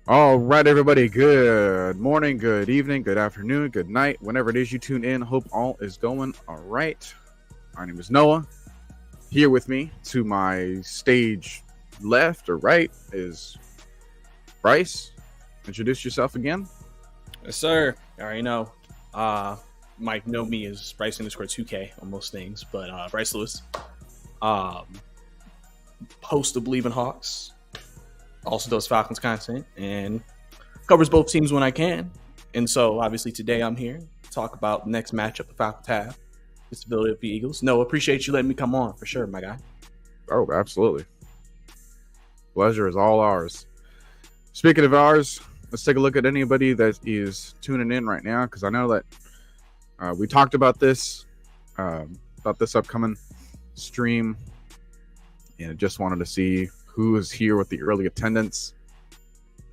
All right, everybody. Good morning, good evening, good afternoon, good night. Whenever it is you tune in, hope all is going all right. My name is Noah. Here with me to my stage left or right is Brice. Introduce yourself again. Yes, sir. I already know. Might know me as Brice _2K on most things, but Brice Lewis, um, host of Bleav in Hawks, also does Falcons content and covers both teams when I can. And so, obviously, today I'm here to talk about the next matchup the Falcons have. It's the Philadelphia Eagles. No, appreciate you letting me come on for sure, my guy. Oh, absolutely. Pleasure is all ours. Speaking of ours, let's take a look at anybody that is tuning in right now, because I know that we talked about this upcoming stream, and I just wanted to see who is here with the early attendance.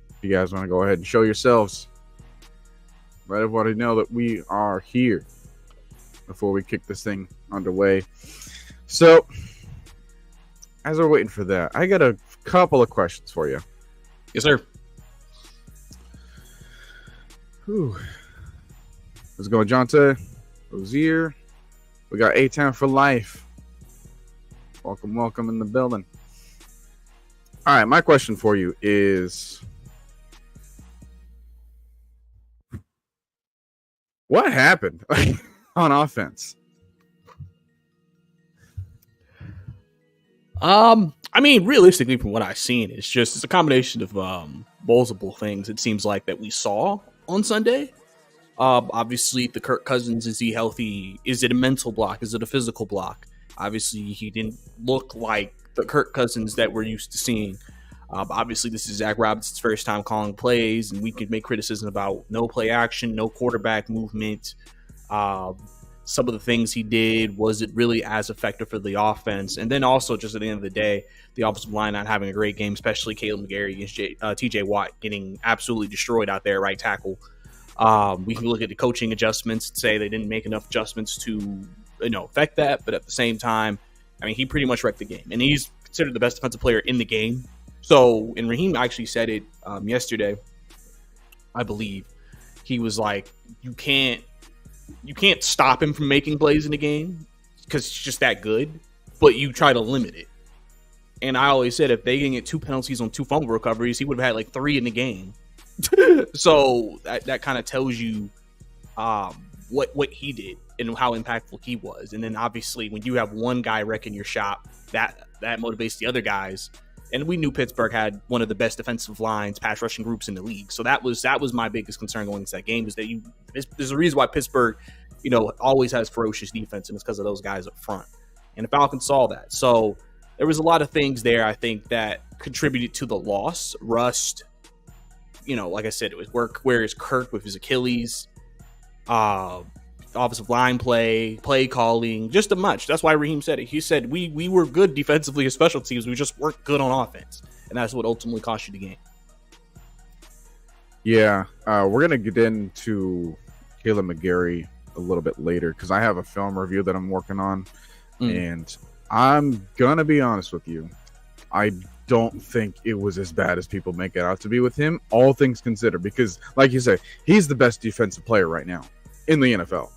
If you guys want to go ahead and show yourselves, let everybody know that we are here before we kick this thing underway. So, as we're waiting for that, I got a couple of questions for you. Yes, sir. Whew. Let's go, Jonte, Ozier. We got A-Town for life. Welcome in the building. All right, my question for you is, what happened on offense? I mean, realistically, from what I've seen, it's a combination of multiple things. It seems like that we saw on Sunday. Obviously, the Kirk Cousins, is he healthy? Is it a mental block? Is it a physical block? Obviously, he didn't look like the Kirk Cousins that we're used to seeing. Obviously, this is Zach Robinson's first time calling plays, and we can make criticism about no play action, no quarterback movement. Some of the things he did, was it really as effective for the offense? And then also, just at the end of the day, the offensive line not having a great game, especially Caleb McGarry against TJ Watt getting absolutely destroyed out there, right tackle. We can look at the coaching adjustments and say they didn't make enough adjustments to affect that. But at the same time, I mean, he pretty much wrecked the game. And he's considered the best defensive player in the game. So, and Raheem actually said it yesterday, I believe. He was like, you can't stop him from making plays in the game because it's just that good, but you try to limit it. And I always said if they didn't get 2 penalties on 2 fumble recoveries, he would have had like 3 in the game. So that kind of tells you what he did and how impactful he was. And then obviously when you have one guy wrecking your shop, that motivates the other guys. And we knew Pittsburgh had one of the best defensive lines, pass rushing groups in the league. So that was my biggest concern going into that game, is that there's a reason why Pittsburgh, always has ferocious defense, and it's because of those guys up front. And the Falcons saw that. So there was a lot of things there, I think, that contributed to the loss. Rust, like I said, it was where is Kirk with his Achilles, offensive line play calling, just a much. That's why Raheem said it. He said we were good defensively as special teams. We just weren't good on offense, and that's what ultimately cost you the game. Yeah, we're gonna get into Caleb McGarry a little bit later because I have a film review that I'm working on, and I'm gonna be honest with you. I don't think it was as bad as people make it out to be with him, all things considered, because, like you say, he's the best defensive player right now in the NFL.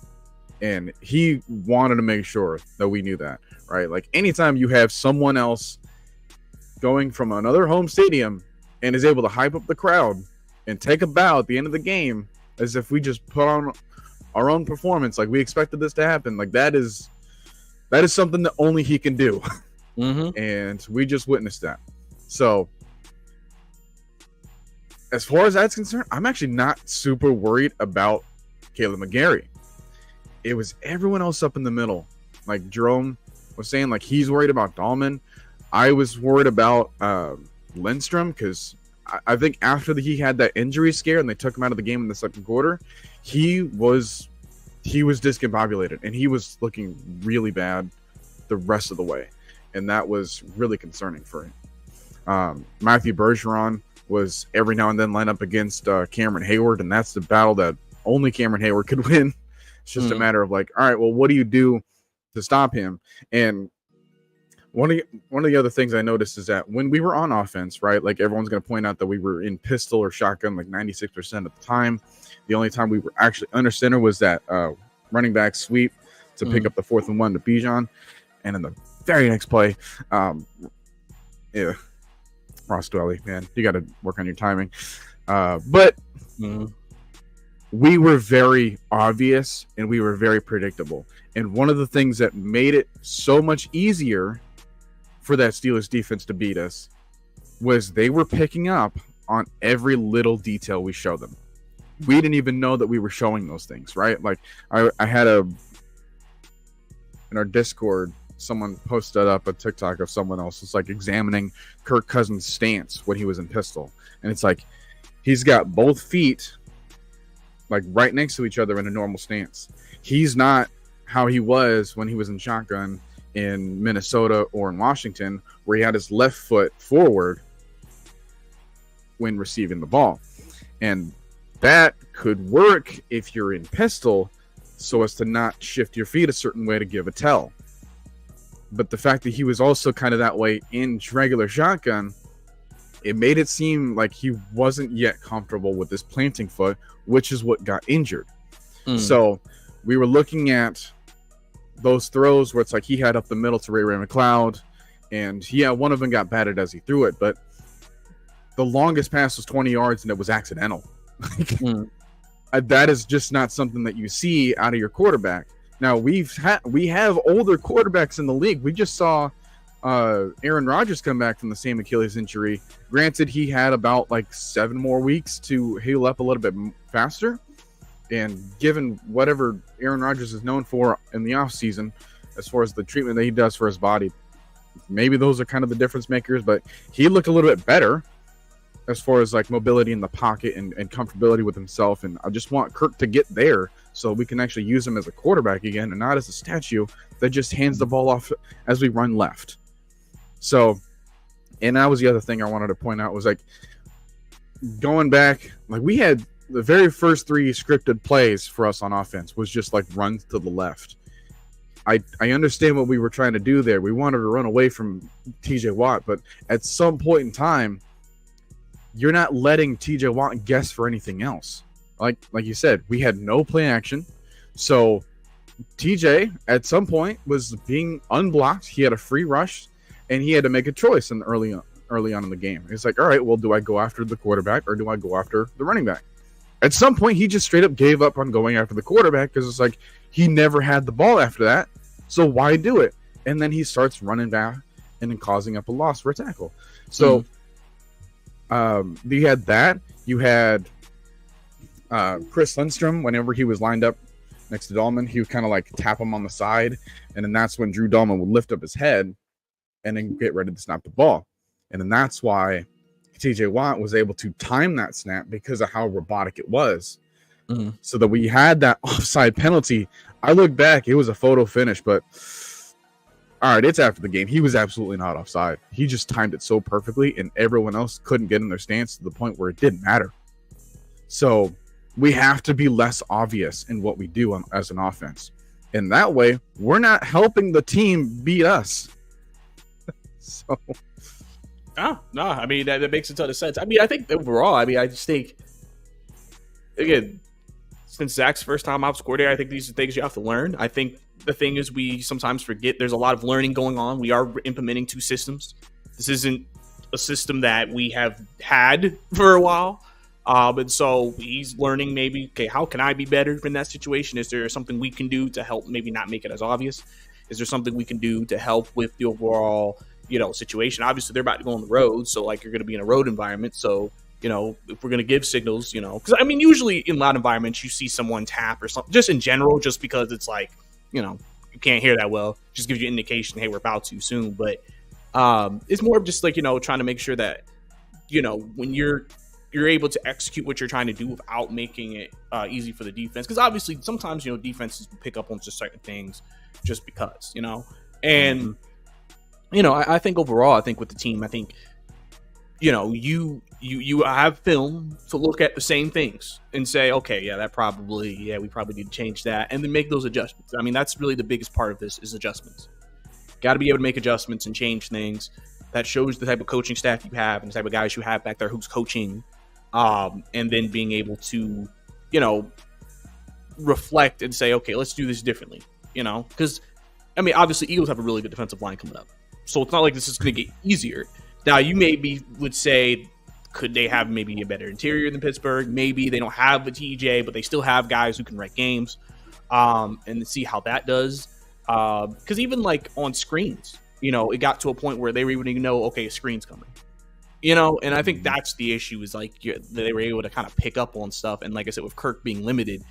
And he wanted to make sure that we knew that, right? Like, anytime you have someone else going from another home stadium and is able to hype up the crowd and take a bow at the end of the game as if we just put on our own performance, like we expected this to happen, like that is something that only he can do. And we just witnessed that. So as far as that's concerned, I'm actually not super worried about Caleb McGarry. It was everyone else up in the middle. Like Jerome was saying, like he's worried about Dahlman. I was worried about Lindstrom because I think after he had that injury scare and they took him out of the game in the second quarter, he was discombobulated and he was looking really bad the rest of the way. And that was really concerning for him. Matthew Bergeron was every now and then line up against Cameron Hayward, and that's the battle that only Cameron Hayward could win. It's just a matter of like, all right, well, what do you do to stop him? And one of the other things I noticed is that when we were on offense, right, like everyone's going to point out that we were in pistol or shotgun like 96% of the time. The only time we were actually under center was that running back sweep to pick up the 4th and 1 to Bijan, and in the very next play, Ross Dwelly, man, you got to work on your timing. But we were very obvious and we were very predictable. And one of the things that made it so much easier for that Steelers defense to beat us was they were picking up on every little detail we showed them. We didn't even know that we were showing those things, right? Like I had in our Discord, someone posted up a TikTok of someone else. It's like examining Kirk Cousins' stance when he was in pistol. And it's like, he's got both feet like right next to each other in a normal stance. He's not how he was when he was in shotgun in Minnesota or in Washington, where he had his left foot forward when receiving the ball. And that could work if you're in pistol so as to not shift your feet a certain way to give a tell. But the fact that he was also kind of that way in regular shotgun, it made it seem like he wasn't yet comfortable with his planting foot, which is what got injured. So we were looking at those throws where it's like he had up the middle to Ray McLeod, and one of them got batted as he threw it, but the longest pass was 20 yards and it was accidental. That is just not something that you see out of your quarterback. Now we have older quarterbacks in the league. We just saw Aaron Rodgers come back from the same Achilles injury. Granted, he had about like 7 more weeks to heal up a little bit faster. And given whatever Aaron Rodgers is known for in the offseason, as far as the treatment that he does for his body, maybe those are kind of the difference makers. But he looked a little bit better as far as like mobility in the pocket and comfortability with himself. And I just want Kirk to get there so we can actually use him as a quarterback again and not as a statue that just hands the ball off as we run left. So, and that was the other thing I wanted to point out was like going back, like we had the very first 3 scripted plays for us on offense was just like runs to the left. I understand what we were trying to do there. We wanted to run away from TJ Watt, but at some point in time, you're not letting TJ Watt guess for anything else. Like you said, we had no play action. So TJ at some point was being unblocked. He had a free rush and he had to make a choice early on in the game. It's like, all right, well, do I go after the quarterback or do I go after the running back? At some point, he just straight up gave up on going after the quarterback because it's like he never had the ball after that. So why do it? And then he starts running back and then causing up a loss for a tackle. So you had that. You had Chris Lindstrom, whenever he was lined up next to Dahlman, he would kind of like tap him on the side. And then that's when Drew Dahlman would lift up his head and then get ready to snap the ball. And then that's why TJ Watt was able to time that snap because of how robotic it was. So that we had that offside penalty. I look back, it was a photo finish, but all right, it's after the game. He was absolutely not offside. He just timed it so perfectly and everyone else couldn't get in their stance to the point where it didn't matter. So we have to be less obvious in what we do as an offense. And that way, we're not helping the team beat us. So... No, I mean, that makes a ton of sense. I mean, I think overall, I just think, again, since Zach's first time ops coordinator, I think these are things you have to learn. I think the thing is we sometimes forget there's a lot of learning going on. We are implementing 2 systems. This isn't a system that we have had for a while. And so he's learning maybe, okay, how can I be better in that situation? Is there something we can do to help maybe not make it as obvious? Is there something we can do to help with the overall situation? Obviously they're about to go on the road, so like you're going to be in a road environment. So if we're going to give signals, because I mean usually in loud environments you see someone tap or something, just in general, just because it's like you can't hear that well, just gives you an indication, hey, we're about to soon. But it's more of just like trying to make sure that when you're able to execute what you're trying to do without making it easy for the defense, because obviously sometimes defenses pick up on just certain things just because and I think overall, I think with the team, I think, you have film to look at the same things and say, okay, we probably need to change that and then make those adjustments. I mean, that's really the biggest part of this is adjustments. Got to be able to make adjustments and change things. That shows the type of coaching staff you have and the type of guys you have back there who's coaching, and then being able to, reflect and say, okay, let's do this differently. Because obviously Eagles have a really good defensive line coming up, so it's not like this is going to get easier. Now, you maybe would say, could they have maybe a better interior than Pittsburgh? Maybe they don't have a TJ, but they still have guys who can write games, and see how that does. Because even like on screens, it got to a point where they were even know, okay, a screen's coming, and I think that's the issue is like they were able to kind of pick up on stuff. And like I said, with Kirk being limited,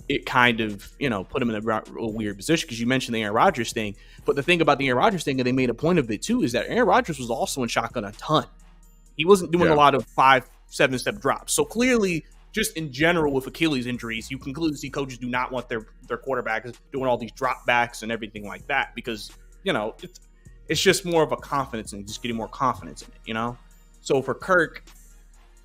it kind of, put him in a weird position because you mentioned the Aaron Rodgers thing. But the thing about the Aaron Rodgers thing, and they made a point of it too, is that Aaron Rodgers was also in shotgun a ton. He wasn't doing a lot of 5-7 step drops. So clearly, just in general with Achilles injuries, you can clearly see coaches do not want their quarterbacks doing all these drop backs and everything like that because, it's just more of a confidence and just getting more confidence in it, So for Kirk,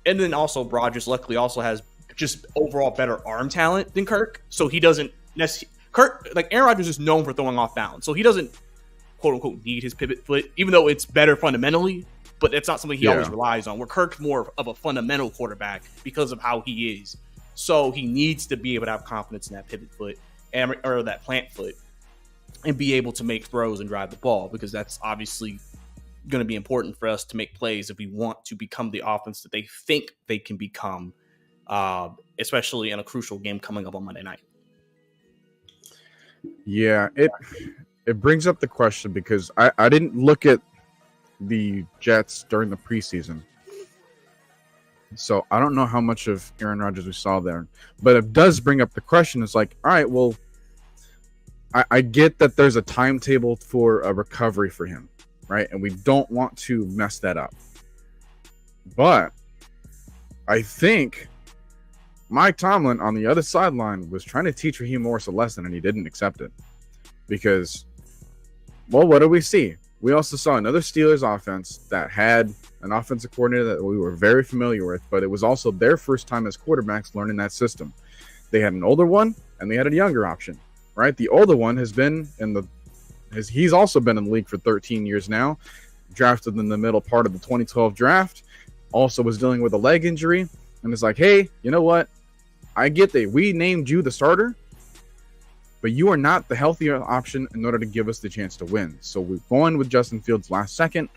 and then also Rodgers luckily also has just overall better arm talent than Kirk. So he doesn't necessarily, Aaron Rodgers is known for throwing off balance. So he doesn't, quote unquote, need his pivot foot, even though it's better fundamentally, but it's not something he always relies on. Where Kirk's more of a fundamental quarterback because of how he is. So he needs to be able to have confidence in that pivot foot or that plant foot and be able to make throws and drive the ball, because that's obviously going to be important for us to make plays if we want to become the offense that they think they can become, especially in a crucial game coming up on Monday night. Yeah, it brings up the question because I didn't look at the Jets during the preseason, so I don't know how much of Aaron Rodgers we saw there, but it does bring up the question. It's like, all right, well, I get that there's a timetable for a recovery for him, right? And we don't want to mess that up. But I think Mike Tomlin on the other sideline was trying to teach Raheem Morris a lesson, and he didn't accept it. Because, well, what do we see? We also saw another Steelers offense that had an offensive coordinator that we were very familiar with, but it was also their first time as quarterbacks learning that system. They had an older one, and they had a younger option, right? The older one has been he's also been in the league for 13 years now, drafted in the middle part of the 2012 draft, also was dealing with a leg injury, and it's like, hey, you know what? I get that we named you the starter, but you are not the healthier option in order to give us the chance to win. So we've gone with Justin Fields last second.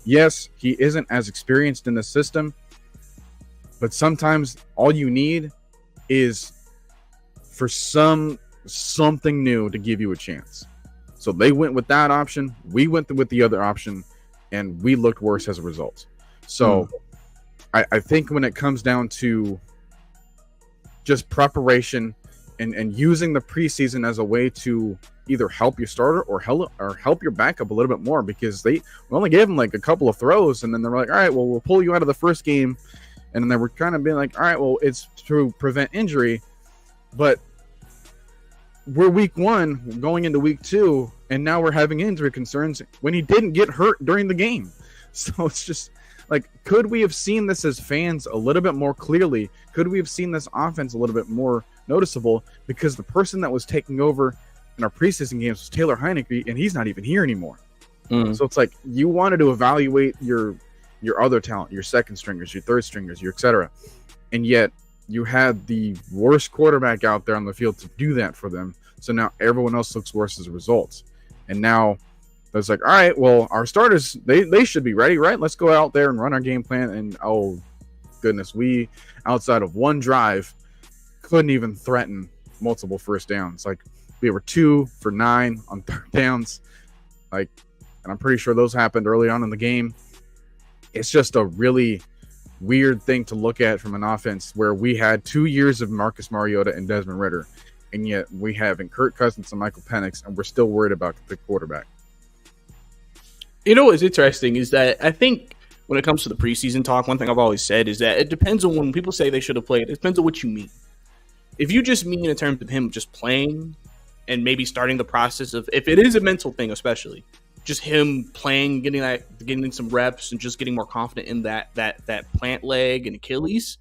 Yes, he isn't as experienced in the system, but sometimes all you need is for something new to give you a chance. So they went with that option. We went with the other option, and we looked worse as a result. So I think when it comes down to just preparation and using the preseason as a way to either help your starter or help your backup a little bit more, because we only gave them like a couple of throws, and then they were like, all right, well, we'll pull you out of the first game. And then they were kind of being like, all right, well, it's to prevent injury. But we're week 1 going into week 2, and now we're having injury concerns when he didn't get hurt during the game. So it's just like, could we have seen this as fans a little bit more clearly? Could we have seen this offense a little bit more noticeable? Because the person that was taking over in our preseason games was Taylor Heineke, and he's not even here anymore. So it's like, you wanted to evaluate your other talent, your second stringers, your third stringers, your etc. And yet you had the worst quarterback out there on the field to do that for them. So now everyone else looks worse as a result. And now it's like, all right, well, our starters, they should be ready, right? Let's go out there and run our game plan. And oh, goodness, we, outside of one drive, couldn't even threaten multiple first downs. Like, we were 2 for 9 on third downs. Like, and I'm pretty sure those happened early on in the game. It's just a really weird thing to look at from an offense where we had 2 years of Marcus Mariota and Desmond Ridder, and yet we have Kirk Cousins and Michael Penix, and we're still worried about the quarterback. You know what's interesting is that I think when it comes to the preseason talk, one thing I've always said is that it depends on when people say they should have played. It depends on what you mean. If you just mean in terms of him just playing and maybe starting the process of, if it is a mental thing, especially just him playing, getting some reps and just getting more confident in that plant leg and Achilles,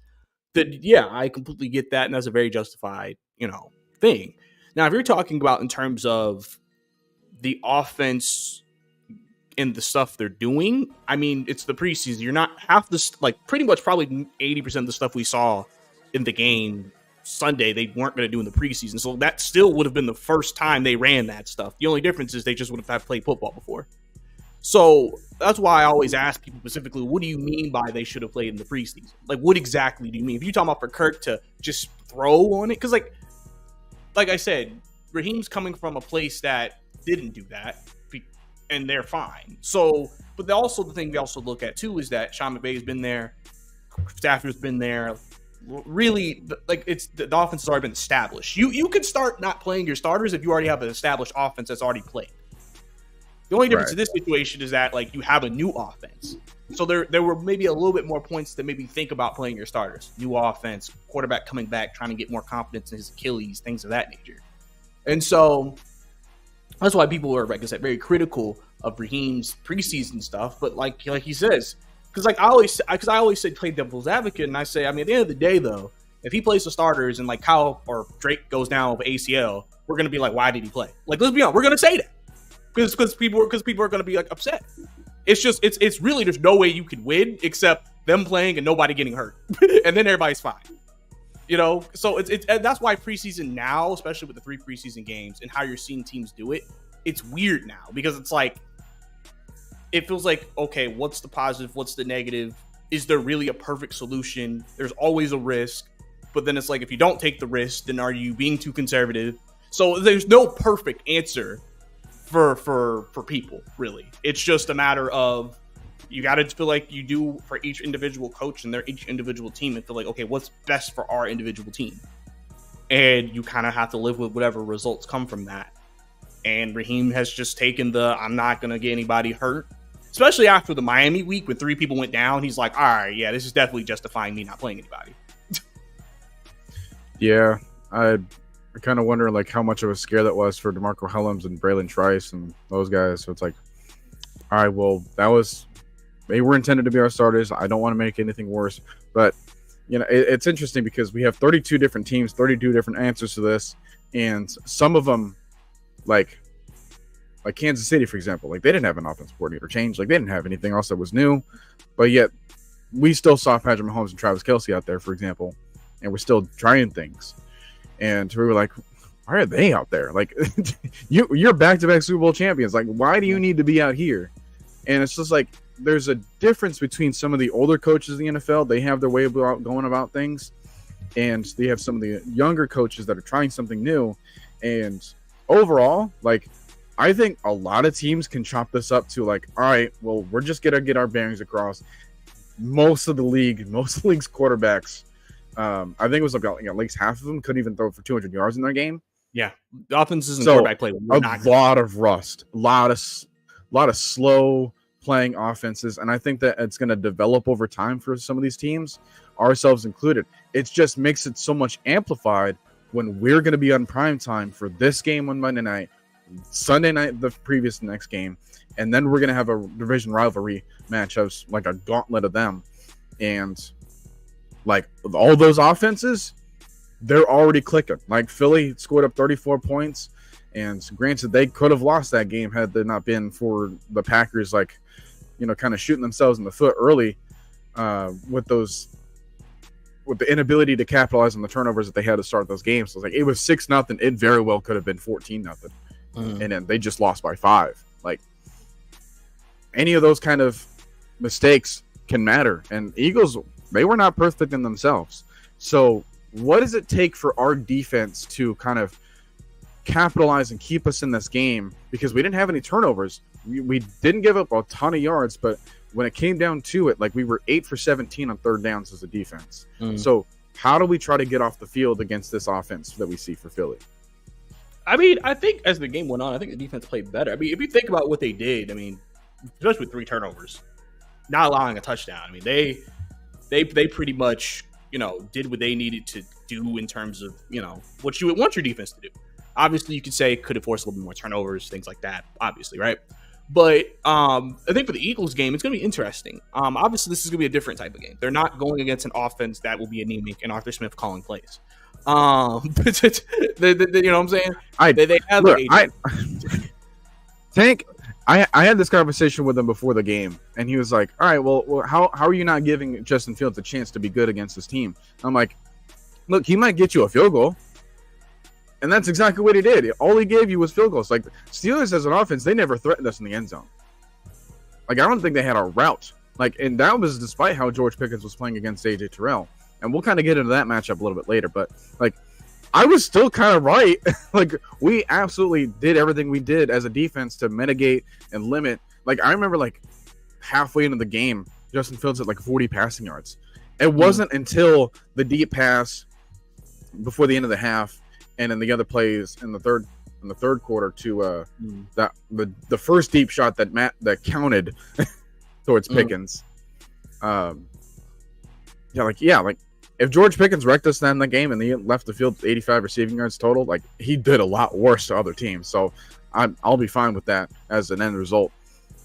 that yeah, I completely get that, and that's a very justified, thing. Now, if you're talking about in terms of the offense in the stuff they're doing. I mean, it's the preseason. You're not half this, like pretty much probably 80% of the stuff we saw in the game Sunday, they weren't going to do in the preseason. So that still would have been the first time they ran that stuff. The only difference is they just would have played football before. So that's why I always ask people specifically, what do you mean by they should have played in the preseason? Like, what exactly do you mean? If you're talking about for Kirk to just throw on it, because like I said, Raheem's coming from a place that didn't do that, and they're fine. So, but also the thing we also look at too is that Sean McVay's been there, Stafford's been there. Really, like it's the offense has already been established. You could start not playing your starters if you already have an established offense that's already played. The only difference in this situation is that like you have a new offense. So there were maybe a little bit more points to maybe think about playing your starters. New offense, quarterback coming back, trying to get more confidence in his Achilles, things of that nature. And so that's why people are, like I said, very critical of Raheem's preseason stuff. But like he says, because I always say play devil's advocate, and I say, I mean, at the end of the day, though, if he plays the starters and like Kyle or Drake goes down with ACL, we're gonna be like, why did he play? Like, let's be honest, we're gonna say that because people are gonna be like upset. It's just it's really there's no way you can win except them playing and nobody getting hurt, and then everybody's fine. You know, so it's that's why preseason now, especially with the 3 preseason games and how you're seeing teams do it, it's weird now because it's like it feels like, okay, what's the positive? What's the negative? Is there really a perfect solution? There's always a risk, but then it's like if you don't take the risk, then are you being too conservative? So there's no perfect answer for people, really. It's just a matter of you got to feel like you do for each individual coach and each individual team and feel like, okay, what's best for our individual team? And you kind of have to live with whatever results come from that. And Raheem has just taken I'm not going to get anybody hurt, especially after the Miami week when 3 people went down. He's like, all right, yeah, this is definitely justifying me not playing anybody. Yeah, I kind of wonder like how much of a scare that was for DeMarco Hellams and Braylon Trice and those guys. So it's like, all right, well, they were intended to be our starters. I don't want to make anything worse, but you know, it's interesting because we have 32 different teams, 32 different answers to this, and some of them, like Kansas City, for example, like they didn't have an offensive coordinator change, like they didn't have anything else that was new, but yet we still saw Patrick Mahomes and Travis Kelce out there, for example, and we're still trying things. And we were like, why are they out there? Like, you're back-to-back Super Bowl champions. Like, why do you need to be out here? And it's just like there's a difference between some of the older coaches in the NFL. They have their way of going about things, and they have some of the younger coaches that are trying something new. And overall, like, I think a lot of teams can chop this up to like, all right, well, we're just gonna get our bearings across. Most of the league's quarterbacks, I think it was about at least half of them couldn't even throw for 200 yards in their game. Yeah, the offenses and quarterback play. Lot of rust, a lot of slow playing offenses, and I think that it's going to develop over time for some of these teams, ourselves included. It just makes it so much amplified when we're going to be on prime time for this game on Monday night, Sunday night the previous next game, and then we're going to have a division rivalry matchups, like a gauntlet of them, and like all those offenses, they're already clicking. Like Philly scored up 34 points, and granted they could have lost that game had there not been for the Packers, like, you know, kind of shooting themselves in the foot early with the inability to capitalize on the turnovers that they had to start those games. So it's like it was 6-0. It very well could have been 14-0, and then they just lost by 5. Like any of those kind of mistakes can matter. And Eagles, they were not perfect in themselves. So what does it take for our defense to kind of capitalize and keep us in this game? Because we didn't have any turnovers. We didn't give up a ton of yards, but when it came down to it, like we were 8 for 17 on third downs as a defense. So how do we try to get off the field against this offense that we see for Philly? I mean, I think as the game went on, I think the defense played better. I mean, if you think about what they did, I mean, especially with 3 turnovers, not allowing a touchdown. I mean, they pretty much, you know, did what they needed to do in terms of, you know, what you would want your defense to do. Obviously, you could say could have forced a little bit more turnovers, things like that, obviously, right? But I think for the Eagles game, it's going to be interesting. Obviously, this is going to be a different type of game. They're not going against an offense that will be anemic and Arthur Smith calling plays. You know what I'm saying? I had this conversation with him before the game, and he was like, all right, well how are you not giving Justin Fields a chance to be good against this team? I'm like, look, he might get you a field goal. And that's exactly what he did. All he gave you was field goals. Like, Steelers as an offense, they never threatened us in the end zone. Like, I don't think they had a route. Like, and that was despite how George Pickens was playing against AJ Terrell. And we'll kind of get into that matchup a little bit later. But, like, I was still kind of right. Like, we absolutely did everything we did as a defense to mitigate and limit. Like, I remember, like, halfway into the game, Justin Fields had, like, 40 passing yards. It wasn't until the deep pass before the end of the half and in the other plays in the third quarter to the first deep shot that counted towards Pickens. Like if George Pickens wrecked us then in the game and he left the field 85 receiving yards total, like he did a lot worse to other teams. So I'll be fine with that as an end result.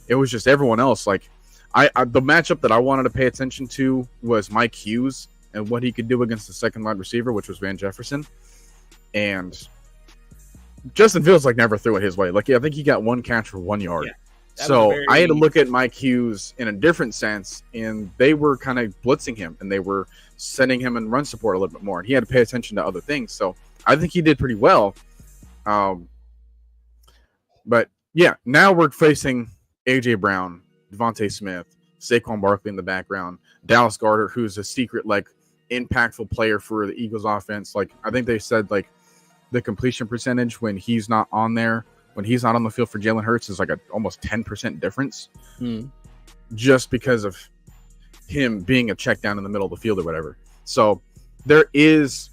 It was just everyone else. Like the matchup that I wanted to pay attention to was Mike Hughes and what he could do against the second wide receiver, which was Van Jefferson. And Justin Fields like never threw it his way. Like I think he got one catch for 1 yard. Yeah, so I had to look at Mike Hughes in a different sense, and they were kind of blitzing him and they were sending him in run support a little bit more, and he had to pay attention to other things. So I think he did pretty well. But yeah, now we're facing AJ Brown, Devontae Smith, Saquon Barkley in the background, Dallas Goedert, who's a secret like impactful player for the Eagles offense. Like I think they said like the completion percentage when he's not on there, when he's not on the field for Jalen Hurts is like a almost 10% difference, just because of him being a check down in the middle of the field or whatever. So there is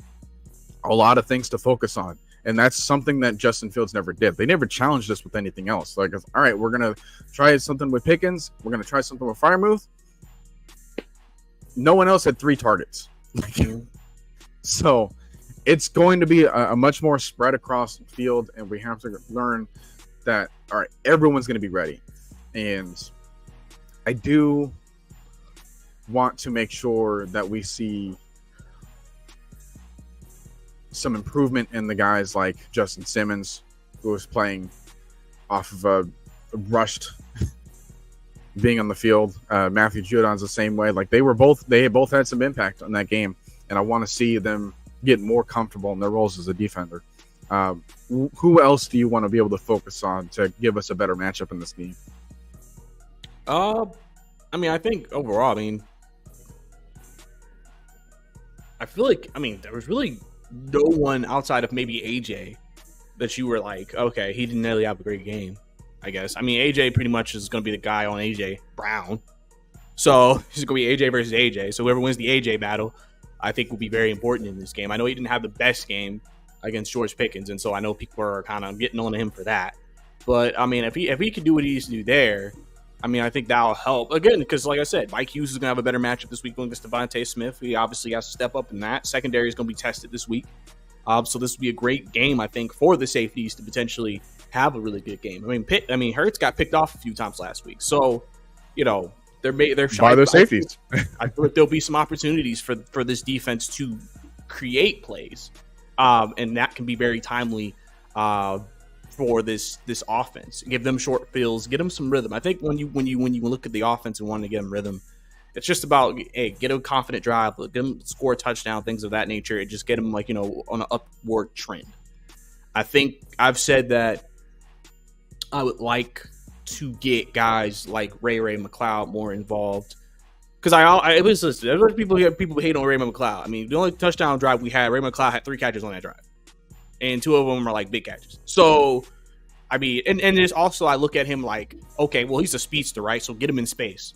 a lot of things to focus on, and that's something that Justin Fields never did. They never challenged us with anything else. Like, all right, we're gonna try something with Pickens, we're gonna try something with Freiermuth. No one else had 3 targets. So it's going to be a much more spread across the field, and we have to learn that, all right, everyone's going to be ready. And I do want to make sure that we see some improvement in the guys like Justin Simmons, who was playing off of a rushed being on the field. Matthew Judon's the same way. Like they both had some impact on that game, and I want to see them get more comfortable in their roles as a defender. Who else do you want to be able to focus on to give us a better matchup in this game? I mean, I think overall, I feel like, there was really no one outside of maybe AJ that you were like, okay, he didn't really have a great game, I guess. AJ pretty much is going to be the guy on AJ Brown. So he's going to be AJ versus AJ. So whoever wins the AJ battle, I think will be very important in this game. I know he didn't have the best game against George Pickens, and so I know people are kind of getting on to him for that. But, if he can do what he needs to do there, I think that'll help. Again, because like I said, Mike Hughes is going to have a better matchup this week against Devontae Smith. He obviously has to step up in that. Secondary is going to be tested this week. So this will be a great game, I think, for the safeties to potentially have a really good game. Hurts got picked off a few times last week. So, they're by their safeties. I feel like there'll be some opportunities for this defense to create plays, and that can be very timely for this offense. Give them short fields, get them some rhythm. I think when you look at the offense and want to get them rhythm, it's just about get a confident drive, get them score a touchdown, things of that nature, and just get them on an upward trend. I think I've said that I would like to get guys like Ray McCloud more involved, because there's people hate on Ray McCloud. The only touchdown drive we had, Ray McCloud had 3 catches on that drive, and 2 of them are like big catches. So and there's also, I look at him like, okay, well, he's a speedster, right? So get him in space,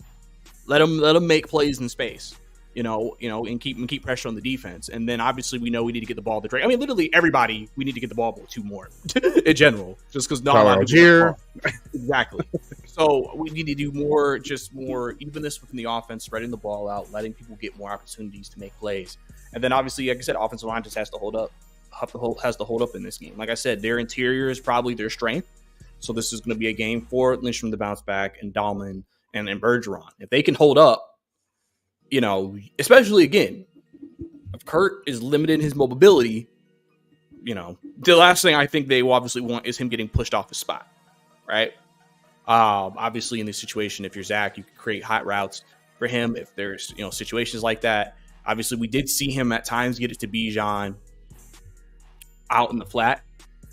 let him make plays in space, and keep pressure on the defense. And then obviously we know we need to get the ball to Drake. Literally everybody, we need to get the ball to 2 more in general, just because not a lot of people exactly. So we need to do more evenness within the offense, spreading the ball out, letting people get more opportunities to make plays. And then obviously, like I said, offensive line just has to hold up in this game. Like I said, their interior is probably their strength. So this is going to be a game for Lindstrom to bounce back, and Dahlman and Bergeron. If they can hold up, especially again, if Kurt is limited in his mobility, the last thing I think they will obviously want is him getting pushed off his spot, right? Obviously, in this situation, if you're Zach, you can create hot routes for him. If there's situations like that, obviously we did see him at times get it to Bijan out in the flat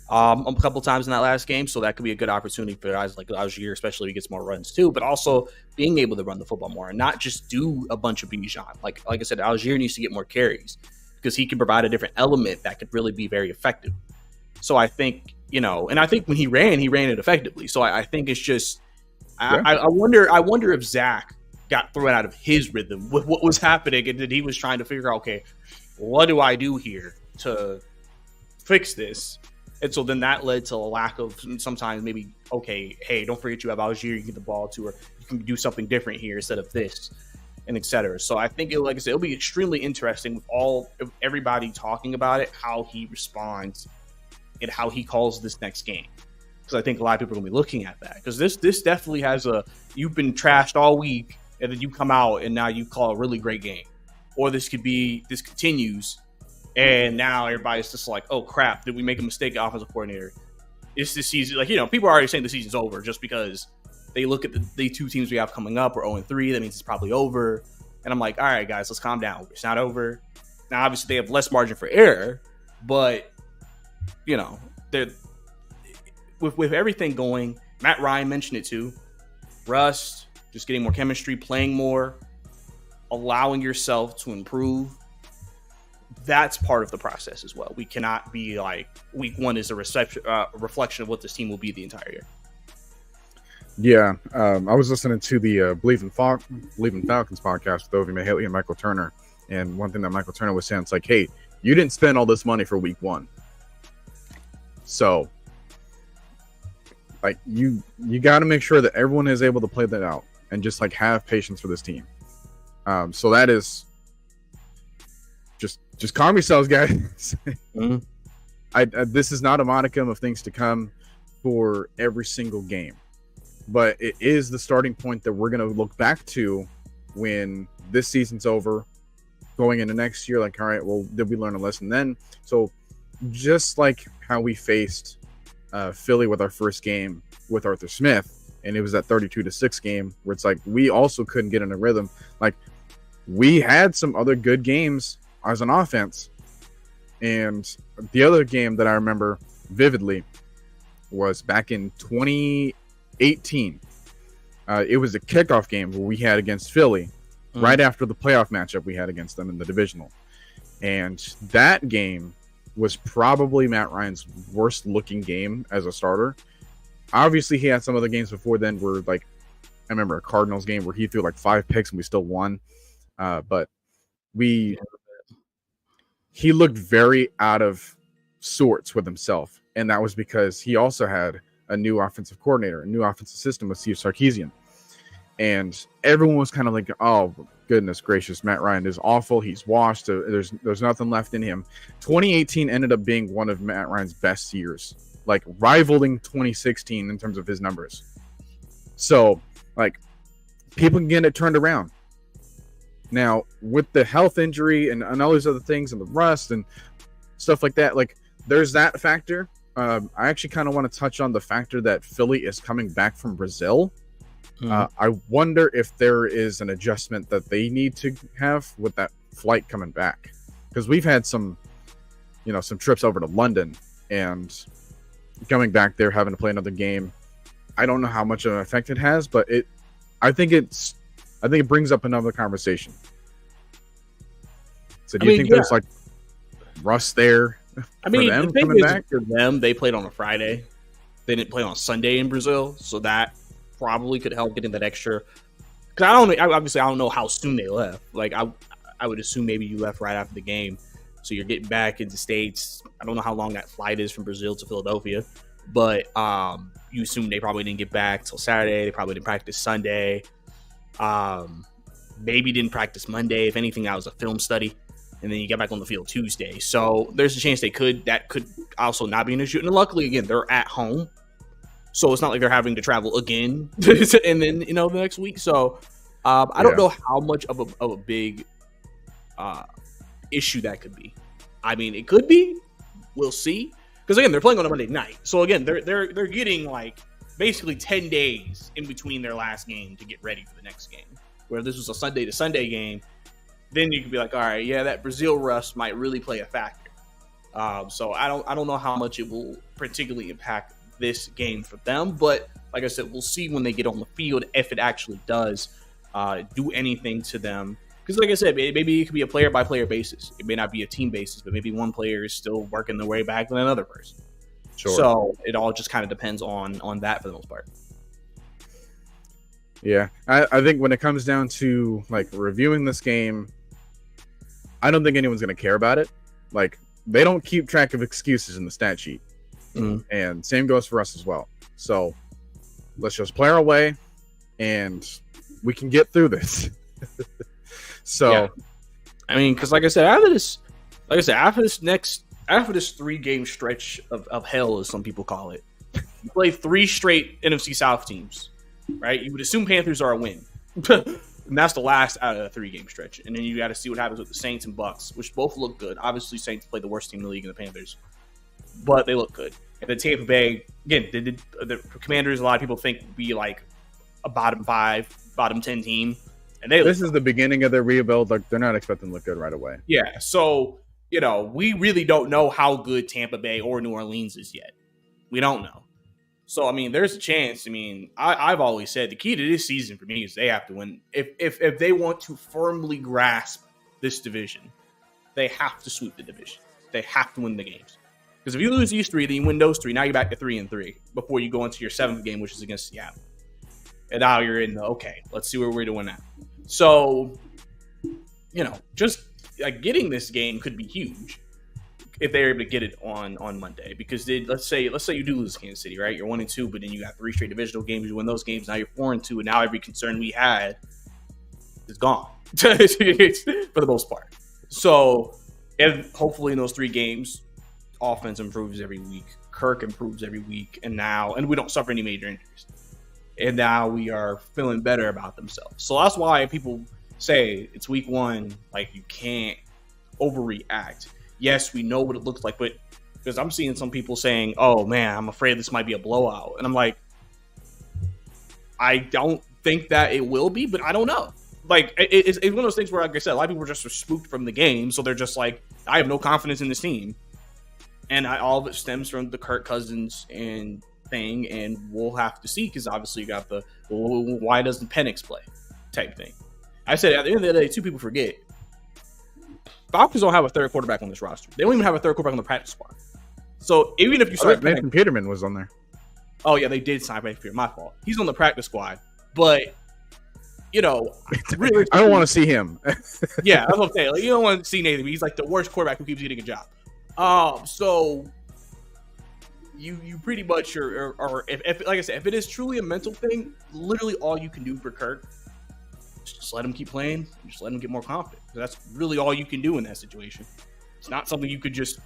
a couple times in that last game, so that could be a good opportunity for guys like Algier, especially if he gets more runs too. But also being able to run the football more and not just do a bunch of Bijan. Like I said, Algier needs to get more carries because he can provide a different element that could really be very effective. So I think and I think when he ran it effectively. So I think it's just I wonder if Zach got thrown out of his rhythm with what was happening, and that he was trying to figure out, okay, what do I do here to fix this? And so then that led to a lack of sometimes maybe, okay, hey, don't forget you have Algier, you get the ball to, or you can do something different here instead of this, and et cetera. So I think, like I said, it'll be extremely interesting with everybody talking about it, how he responds and how he calls this next game. Because I think a lot of people are going to be looking at that. Because this definitely has you've been trashed all week, and then you come out and now you call a really great game. Or this continues, and now everybody's just like, oh crap, did we make a mistake, offensive coordinator? It's this season. Like, people are already saying the season's over just because they look at the two teams we have coming up. We're 0-3. That means it's probably over. And I'm like, all right, guys, let's calm down. It's not over. Now, obviously, they have less margin for error, but, they're with everything going. Matt Ryan mentioned it too. Rust, just getting more chemistry, playing more, allowing yourself to improve. That's part of the process as well. We cannot be like week one is a reflection of what this team will be the entire year. Yeah, I was listening to the Bleav in Falcons podcast with Ovi Mahaley and Michael Turner, and one thing that Michael Turner was saying, it's like, hey, you didn't spend all this money for week one, so like you got to make sure that everyone is able to play that out and just like have patience for this team. So that is just calm yourselves, guys. Mm-hmm. This is not a modicum of things to come for every single game, but it is the starting point that we're going to look back to when this season's over, going into next year. Like, all right, well, did we learn a lesson then? So just like how we faced Philly with our first game with Arthur Smith, and it was that 32-6 game where it's like we also couldn't get in a rhythm. Like, we had some other good games as an offense, and the other game that I remember vividly was back in 2018. It was a kickoff game where we had against Philly right after the playoff matchup we had against them in the divisional, and that game was probably Matt Ryan's worst looking game as a starter. Obviously, he had some other games before then where, like, I remember a Cardinals game where he threw like 5 picks and we still won. But he looked very out of sorts with himself. And that was because he also had a new offensive coordinator, a new offensive system with Steve Sarkisian. And everyone was kind of like, oh, goodness gracious, Matt Ryan is awful. He's washed. There's nothing left in him. 2018 ended up being one of Matt Ryan's best years, like rivaling 2016 in terms of his numbers. So, like, people can get it turned around. Now, with the health injury and all these other things and the rust and stuff like that, like, there's that factor. I actually kind of want to touch on the factor that Philly is coming back from Brazil. I wonder if there is an adjustment that they need to have with that flight coming back, because we've had some trips over to London and coming back there, having to play another game. I don't know how much of an effect it has, but I think it brings up another conversation. So do you think there's like rust there? I mean, the thing is, for them, they played on a Friday. They didn't play on Sunday in Brazil, so that probably could help getting that extra. Because I don't know how soon they left. Like, I would assume maybe you left right after the game, so you're getting back into the States. I don't know how long that flight is from Brazil to Philadelphia, but you assume they probably didn't get back till Saturday. They probably didn't practice Sunday. Maybe didn't practice Monday. If anything, that was a film study. And then you get back on the field Tuesday. So there's a chance that could also not be an issue. And luckily, again, they're at home. So it's not like they're having to travel again and then, the next week. So I don't know how much of a big issue that could be. I mean, it could be. We'll see. Because, again, they're playing on a Monday night. So, again, they're getting, like, basically 10 days in between their last game to get ready for the next game. Where this was a Sunday to Sunday game, then you could be like, all right, yeah, that Brazil rust might really play a factor. So I don't know how much it will particularly impact this game for them, but like I said, we'll see when they get on the field if it actually does do anything to them. Because like I said, maybe it could be a player by player basis. It may not be a team basis, but maybe one player is still working their way back than another person. Sure. So it all just kind of depends on that for the most part. Yeah, I think when it comes down to like reviewing this game, I don't think anyone's going to care about it. Like, they don't keep track of excuses in the stat sheet. And same goes for us as well. So let's just play our way and we can get through this. So, yeah. I mean, because like I said, after this 3-game stretch of hell, as some people call it, you play 3 straight NFC South teams, right? You would assume Panthers are a win. And that's the last out of the 3-game stretch. And then you got to see what happens with the Saints and Bucks, which both look good. Obviously, Saints play the worst team in the league in the Panthers, but they look good. And then Tampa Bay, again, the Commanders, a lot of people think will be like a bottom 5, bottom 10 team. And this is the beginning of their rebuild. Like, they're not expecting to look good right away. Yeah. So, we really don't know how good Tampa Bay or New Orleans is yet. We don't know. So, I mean, there's a chance. I mean, I've always said the key to this season for me is they have to win. If they want to firmly grasp this division, they have to sweep the division. They have to win the games. Because if you lose these 3, then you win those 3. Now you're back to 3-3 before you go into your 7th game, which is against Seattle. And now you're in the, okay, let's see where we're doing now. So, just getting this game could be huge if they're able to get it on Monday. Because let's say you do lose Kansas City, right? You're 1-2, but then you got 3 straight divisional games. You win those games. Now you're 4-2, and now every concern we had is gone for the most part. So, if hopefully in those 3 games, offense improves every week, Kirk improves every week, and we don't suffer any major injuries. And now we are feeling better about themselves. So that's why people say it's week 1, like you can't overreact. Yes, we know what it looks like, but because I'm seeing some people saying, oh man, I'm afraid this might be a blowout. And I'm like, I don't think that it will be, but I don't know. Like, it's one of those things where, like I said, a lot of people are just spooked from the game. So they're just like, I have no confidence in this team. And all of it stems from the Kirk Cousins and thing, and we'll have to see, because obviously you got the why doesn't Penix play type thing. I said at the end of the day, 2 people forget. Falcons don't have a 3rd quarterback on this roster. They don't even have a 3rd quarterback on the practice squad. So even if you start Nathan Peterman was on there. Oh yeah, they did sign Nathan Peterman. My fault. He's on the practice squad, but really, I don't want to see him. Yeah, that's what I'm saying. Like, you don't want to see Nathan. He's like the worst quarterback who keeps getting a job. So you pretty much are if like I said, if it is truly a mental thing, literally all you can do for Kirk is just let him keep playing, and just let him get more confident. That's really all you can do in that situation. It's not something you could just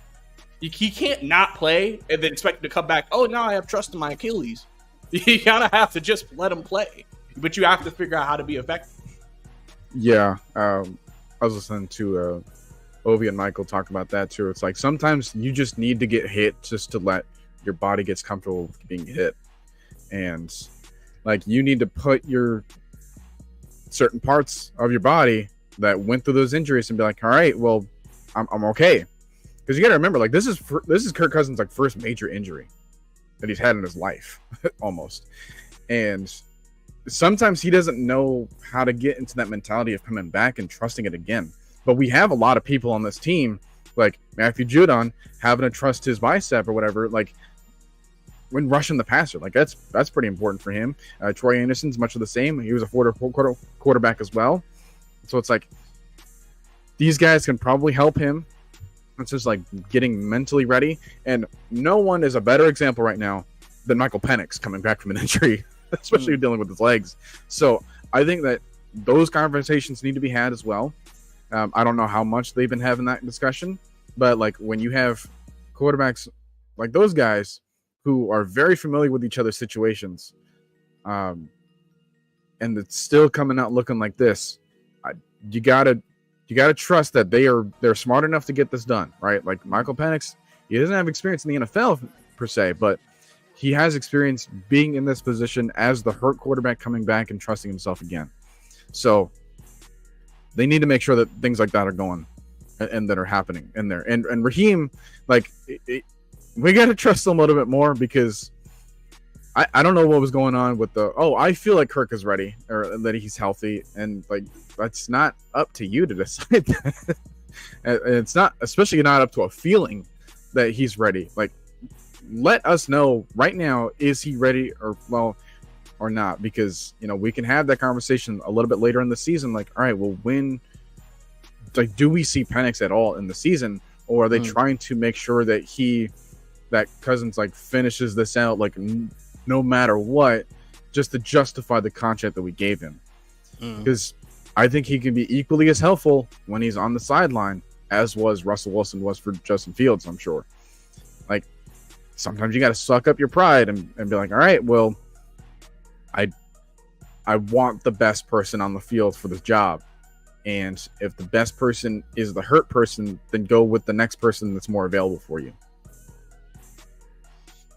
he can't not play and then expect him to come back. Oh, now I have trust in my Achilles. You kind of have to just let him play, but you have to figure out how to be effective. Yeah, I was listening to Ovi and Michael talk about that too. It's like sometimes you just need to get hit just to let your body gets comfortable with being hit, and like you need to put your certain parts of your body that went through those injuries and be like, all right, well, I'm okay, because you got to remember, like this is Kirk Cousins' like first major injury that he's had in his life almost, and sometimes he doesn't know how to get into that mentality of coming back and trusting it again. But we have a lot of people on this team, like Matthew Judon, having to trust his bicep or whatever, like when rushing the passer. Like that's pretty important for him. Troy Anderson's much of the same. He was a quarterback as well. So it's like these guys can probably help him. It's just like getting mentally ready. And no one is a better example right now than Michael Penix coming back from an injury, especially dealing with his legs. So I think that those conversations need to be had as well. I don't know how much they've been having that discussion, but like when you have quarterbacks like those guys who are very familiar with each other's situations, and it's still coming out looking like this, you gotta trust that they're smart enough to get this done, right? Like Michael Penix, he doesn't have experience in the NFL per se, but he has experience being in this position as the hurt quarterback coming back and trusting himself again. So they need to make sure that things like that are going and that are happening in there. And Raheem, like, we got to trust him a little bit more, because I don't know what was going on with I feel like Kirk is ready, or that he's healthy. And like, that's not up to you to decide that. And it's not, especially not up to a feeling that he's ready. Like, let us know right now, is he ready or not? Because, we can have that conversation a little bit later in the season. Like, all right, well, do we see Penix at all in the season, or are they trying to make sure that Cousins like finishes this out, like, no matter what, just to justify the contract that we gave him? Because I think he can be equally as helpful when he's on the sideline as was Russell Wilson was for Justin Fields, I'm sure. Like, sometimes you got to suck up your pride and be like, all right, well, I want the best person on the field for this job. And if the best person is the hurt person, then go with the next person that's more available for you.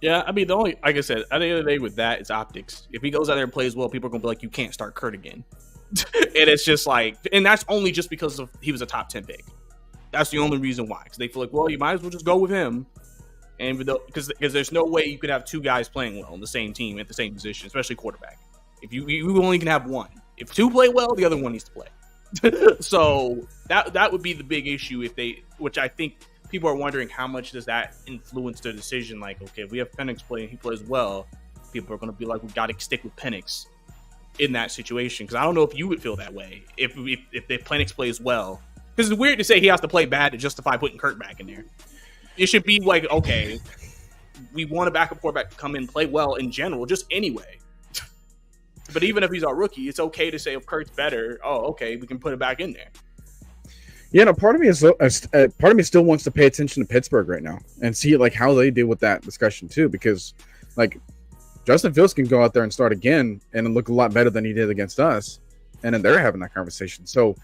Yeah, I mean, like I said, at the end of the day with that, it's optics. If he goes out there and plays well, people are going to be like, you can't start Kurt again. And it's just like, and that's only just because he was a top 10 pick. That's the only reason why. Because they feel like, well, you might as well just go with him. And because there's no way you could have two guys playing well on the same team at the same position, especially quarterback. If you only can have one. If two play well, the other one needs to play. So that would be the big issue which I think people are wondering, how much does that influence their decision? Like, okay, if we have Penix play and he plays well, people are going to be like, we got to stick with Penix in that situation. Because I don't know if you would feel that way if Penix plays well. Because it's weird to say he has to play bad to justify putting Kurt back in there. It should be like, okay, we want a backup quarterback to come in and play well in general, just anyway. But even if he's our rookie, it's okay to say if Kurt's better, okay, we can put it back in there. Yeah, no, part of me still wants to pay attention to Pittsburgh right now and see like how they deal with that discussion too, because like Justin Fields can go out there and start again and look a lot better than he did against us, and then they're having that conversation. So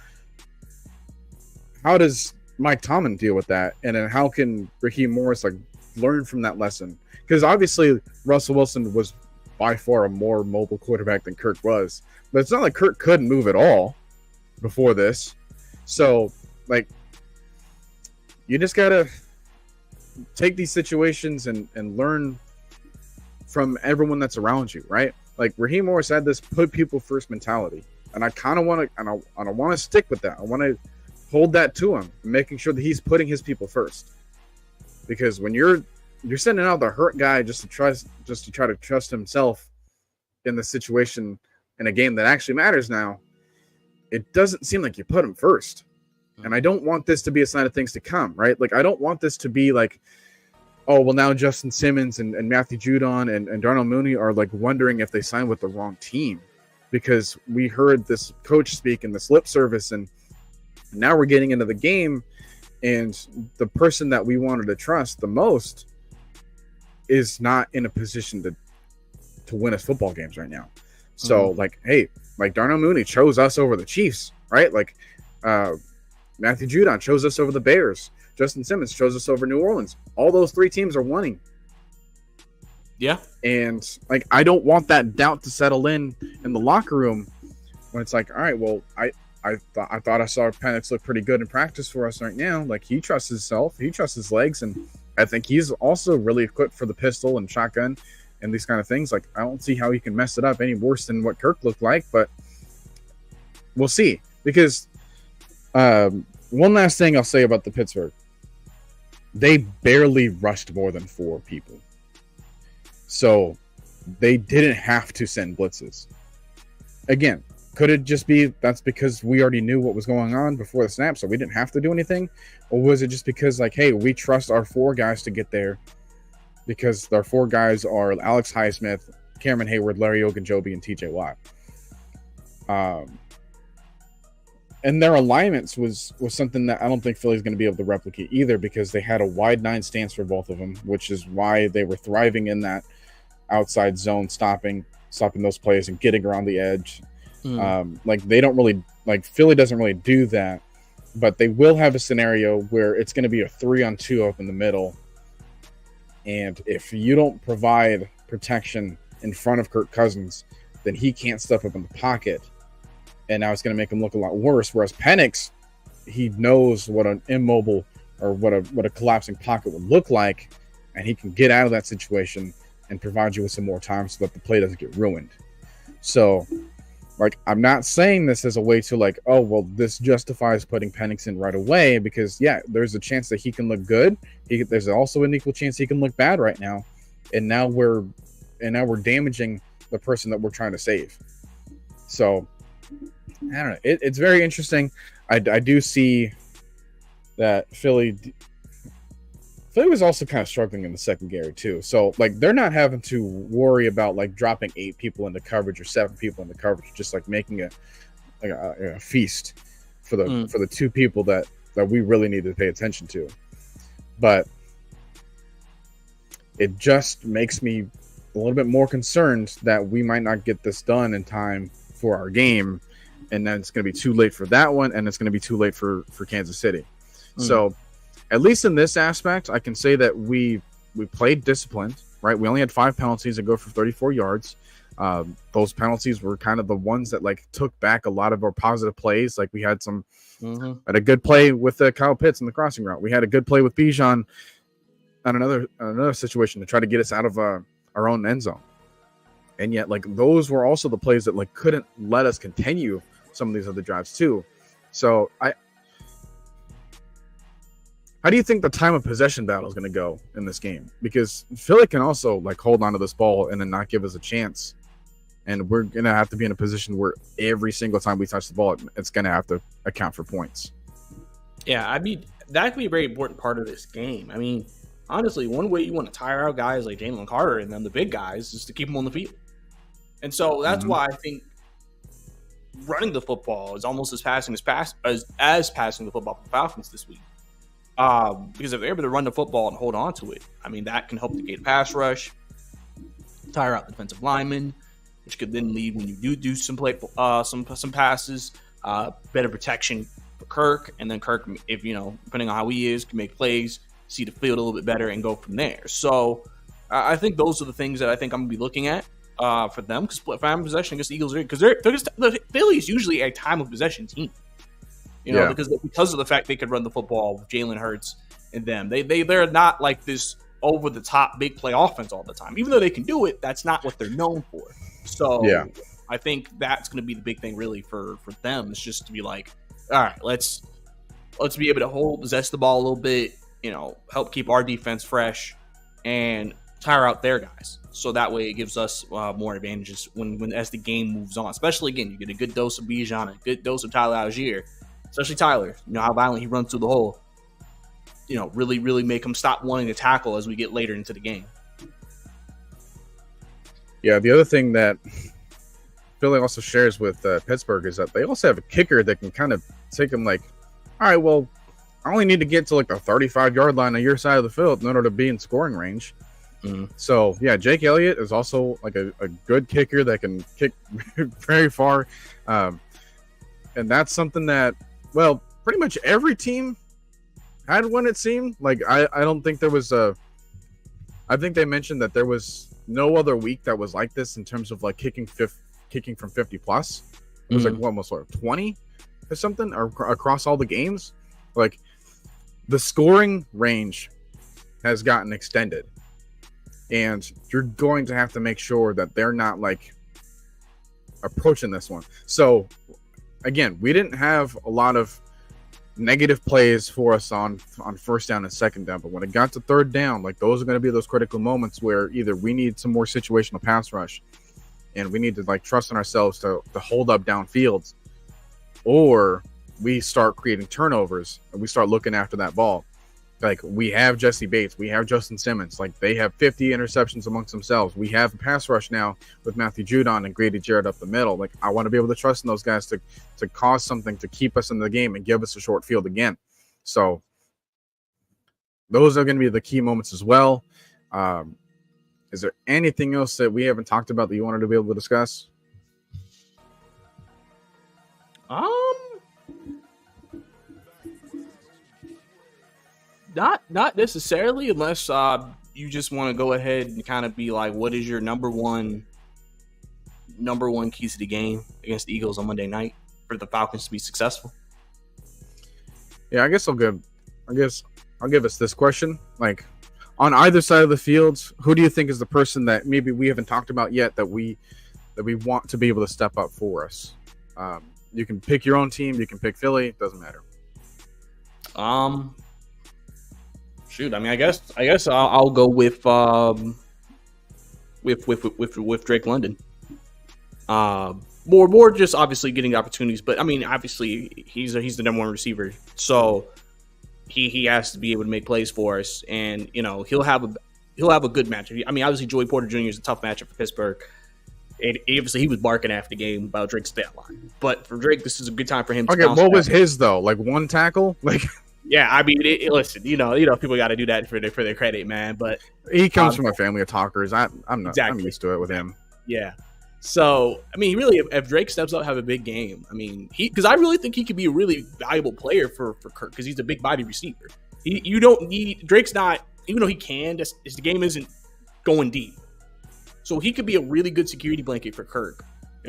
how does Mike Tomlin deal with that, and then how can Raheem Morris like learn from that lesson? Because obviously Russell Wilson was by far a more mobile quarterback than Kirk was, but it's not like Kirk couldn't move at all before this. So like, you just gotta take these situations and learn from everyone that's around you, right? Like Raheem Morris had this put people first mentality, and I kind of want to, and I want to stick with that. I want to hold that to him, making sure that he's putting his people first. Because when you're sending out the hurt guy just to try to trust himself in the situation in a game that actually matters now, it doesn't seem like you put him first. And I don't want this to be a sign of things to come, right? Like, I don't want this to be like, oh, well, now Justin Simmons and Matthew Judon and Darnell Mooney are like wondering if they signed with the wrong team, because we heard this coach speak in this lip service, and now we're getting into the game, and the person that we wanted to trust the most is not in a position to win us football games right now. So like, hey, like Darnell Mooney chose us over the Chiefs, right? Like Matthew Judon chose us over the Bears. Justin Simmons chose us over New Orleans. All those three teams are winning. Yeah. And like, I don't want that doubt to settle in the locker room when it's like, all right, well, I thought I saw Penix look pretty good in practice for us right now. Like, he trusts himself, he trusts his legs, and I think he's also really equipped for the pistol and shotgun and these kind of things. Like, I don't see how he can mess it up any worse than what Kirk looked like, but we'll see. Because one last thing I'll say about the Pittsburgh, they barely rushed more than 4 people. So they didn't have to send blitzes. Again, could it just be that's because we already knew what was going on before the snap, so we didn't have to do anything? Or was it just because, like, hey, we trust our 4 guys to get there because our 4 guys are Alex Highsmith, Cameron Hayward, Larry Ogunjobi, and TJ Watt. And their alignments was something that I don't think Philly's going to be able to replicate either, because they had a wide 9 stance for both of them, which is why they were thriving in that outside zone, stopping those plays and getting around the edge. Like, they don't really, like, Philly doesn't really do that, but they will have a scenario where it's going to be a 3-on-2 up in the middle. And if you don't provide protection in front of Kirk Cousins, then he can't step up in the pocket. And now it's going to make him look a lot worse. Whereas Penix, he knows what an immobile or what a collapsing pocket would look like, and he can get out of that situation and provide you with some more time so that the play doesn't get ruined. So, like, I'm not saying this as a way to like, oh, well, this justifies putting Penix in right away, because yeah, there's a chance that he can look good. There's also an equal chance he can look bad right now, and now we're damaging the person that we're trying to save. So I don't know. It's very interesting. I do see that Philly was also kind of struggling in the secondary too. So like they're not having to worry about like dropping 8 people into coverage or 7 people into coverage, just like making a feast for the 2 people that we really need to pay attention to. But it just makes me a little bit more concerned that we might not get this done in time for our game, and then it's going to be too late for that one, and it's going to be too late for Kansas City. So at least in this aspect, I can say that we played disciplined, right? We only had 5 penalties that go for 34 yards. Those penalties were kind of the ones that like took back a lot of our positive plays. Like we had had a good play with Kyle Pitts in the crossing route. We had a good play with Bijan on another situation to try to get us out of our own end zone. And yet, like, those were also the plays that like couldn't let us continue some of these other drives too. So how do you think the time of possession battle is going to go in this game? Because Philly can also like hold on to this ball and then not give us a chance. And we're going to have to be in a position where every single time we touch the ball, it's going to have to account for points. Yeah, I mean, that could be a very important part of this game. I mean, honestly, one way you want to tire out guys like Jalen Carter and then the big guys is to keep them on the field. And so that's why I think running the football is almost as passing the football for the Falcons this week. Because if they're able to run the football and hold on to it, I mean, that can help to gate a pass rush, tire out the defensive linemen, which could then lead when you do some passes, better protection for Kirk, and then Kirk, if depending on how he is, can make plays, see the field a little bit better, and go from there. So I think those are the things that I think I'm gonna be looking at for them, because split time possession against the Eagles, because the Phillies usually a time of possession team. Because of the fact they could run the football with Jalen Hurts and them. They're not like this over the top big play offense all the time. Even though they can do it, that's not what they're known for. So I think that's going to be the big thing really for them. It's just to be like, all right, let's be able to possess the ball a little bit, help keep our defense fresh and tire out their guys. So that way it gives us more advantages when as the game moves on. Especially again, you get a good dose of Bijan, a good dose of Tyler Algier. Especially Tyler, how violent he runs through the hole. Really, really make him stop wanting to tackle as we get later into the game. Yeah, the other thing that Philly also shares with Pittsburgh is that they also have a kicker that can kind of take them like, all right, well, I only need to get to like the 35-yard line on your side of the field in order to be in scoring range. So, yeah, Jake Elliott is also like a good kicker that can kick very far. And that's something that, well, pretty much every team had one, it seemed. Like, I don't think there was I think they mentioned that there was no other week that was like this in terms of, like, kicking from 50+. It was, like, almost 20 or something or across all the games. Like, the scoring range has gotten extended. And you're going to have to make sure that they're not, like, approaching this one. So, again, we didn't have a lot of negative plays for us on first down and second down, but when it got to third down, like, those are going to be those critical moments where either we need some more situational pass rush and we need to, like, trust in ourselves to hold up downfield, or we start creating turnovers and we start looking after that ball. Like, we have Jesse Bates, we have Justin Simmons, like, they have 50 interceptions amongst themselves. We have a pass rush now with Matthew Judon and Grady Jarrett up the middle. Like, I want to be able to trust in those guys to cause something to keep us in the game and give us a short field again. So those are going to be the key moments as well. Is there anything else that we haven't talked about that you wanted to be able to discuss? Not necessarily, unless you just want to go ahead and kind of be like, what is your number one keys to the game against the Eagles on Monday night for the Falcons to be successful? Yeah, I guess I'll give us this question. Like, on either side of the field, who do you think is the person that maybe we haven't talked about yet that we want to be able to step up for us? You can pick your own team. You can pick Philly. Doesn't matter. Shoot. I mean, I guess I'll go with Drake London. More just obviously getting opportunities, but I mean, obviously he's the number one receiver, so he has to be able to make plays for us, and you know he'll have a good matchup. I mean, obviously Joey Porter Jr. is a tough matchup for Pittsburgh. And obviously, he was barking after the game about Drake's stat line. But for Drake, this is a good time for him. Okay, what was his though? Like one tackle? Like, yeah, I mean, listen, you know, people got to do that for their credit, man. But he comes from a family of talkers. I'm not. Exactly. I'm used to it with him. Yeah. So I mean, really, if Drake steps up, have a big game. I mean, because I really think he could be a really valuable player for Kirk because he's a big body receiver. You don't need Drake's not, even though he can. The game isn't going deep. So he could be a really good security blanket for Kirk,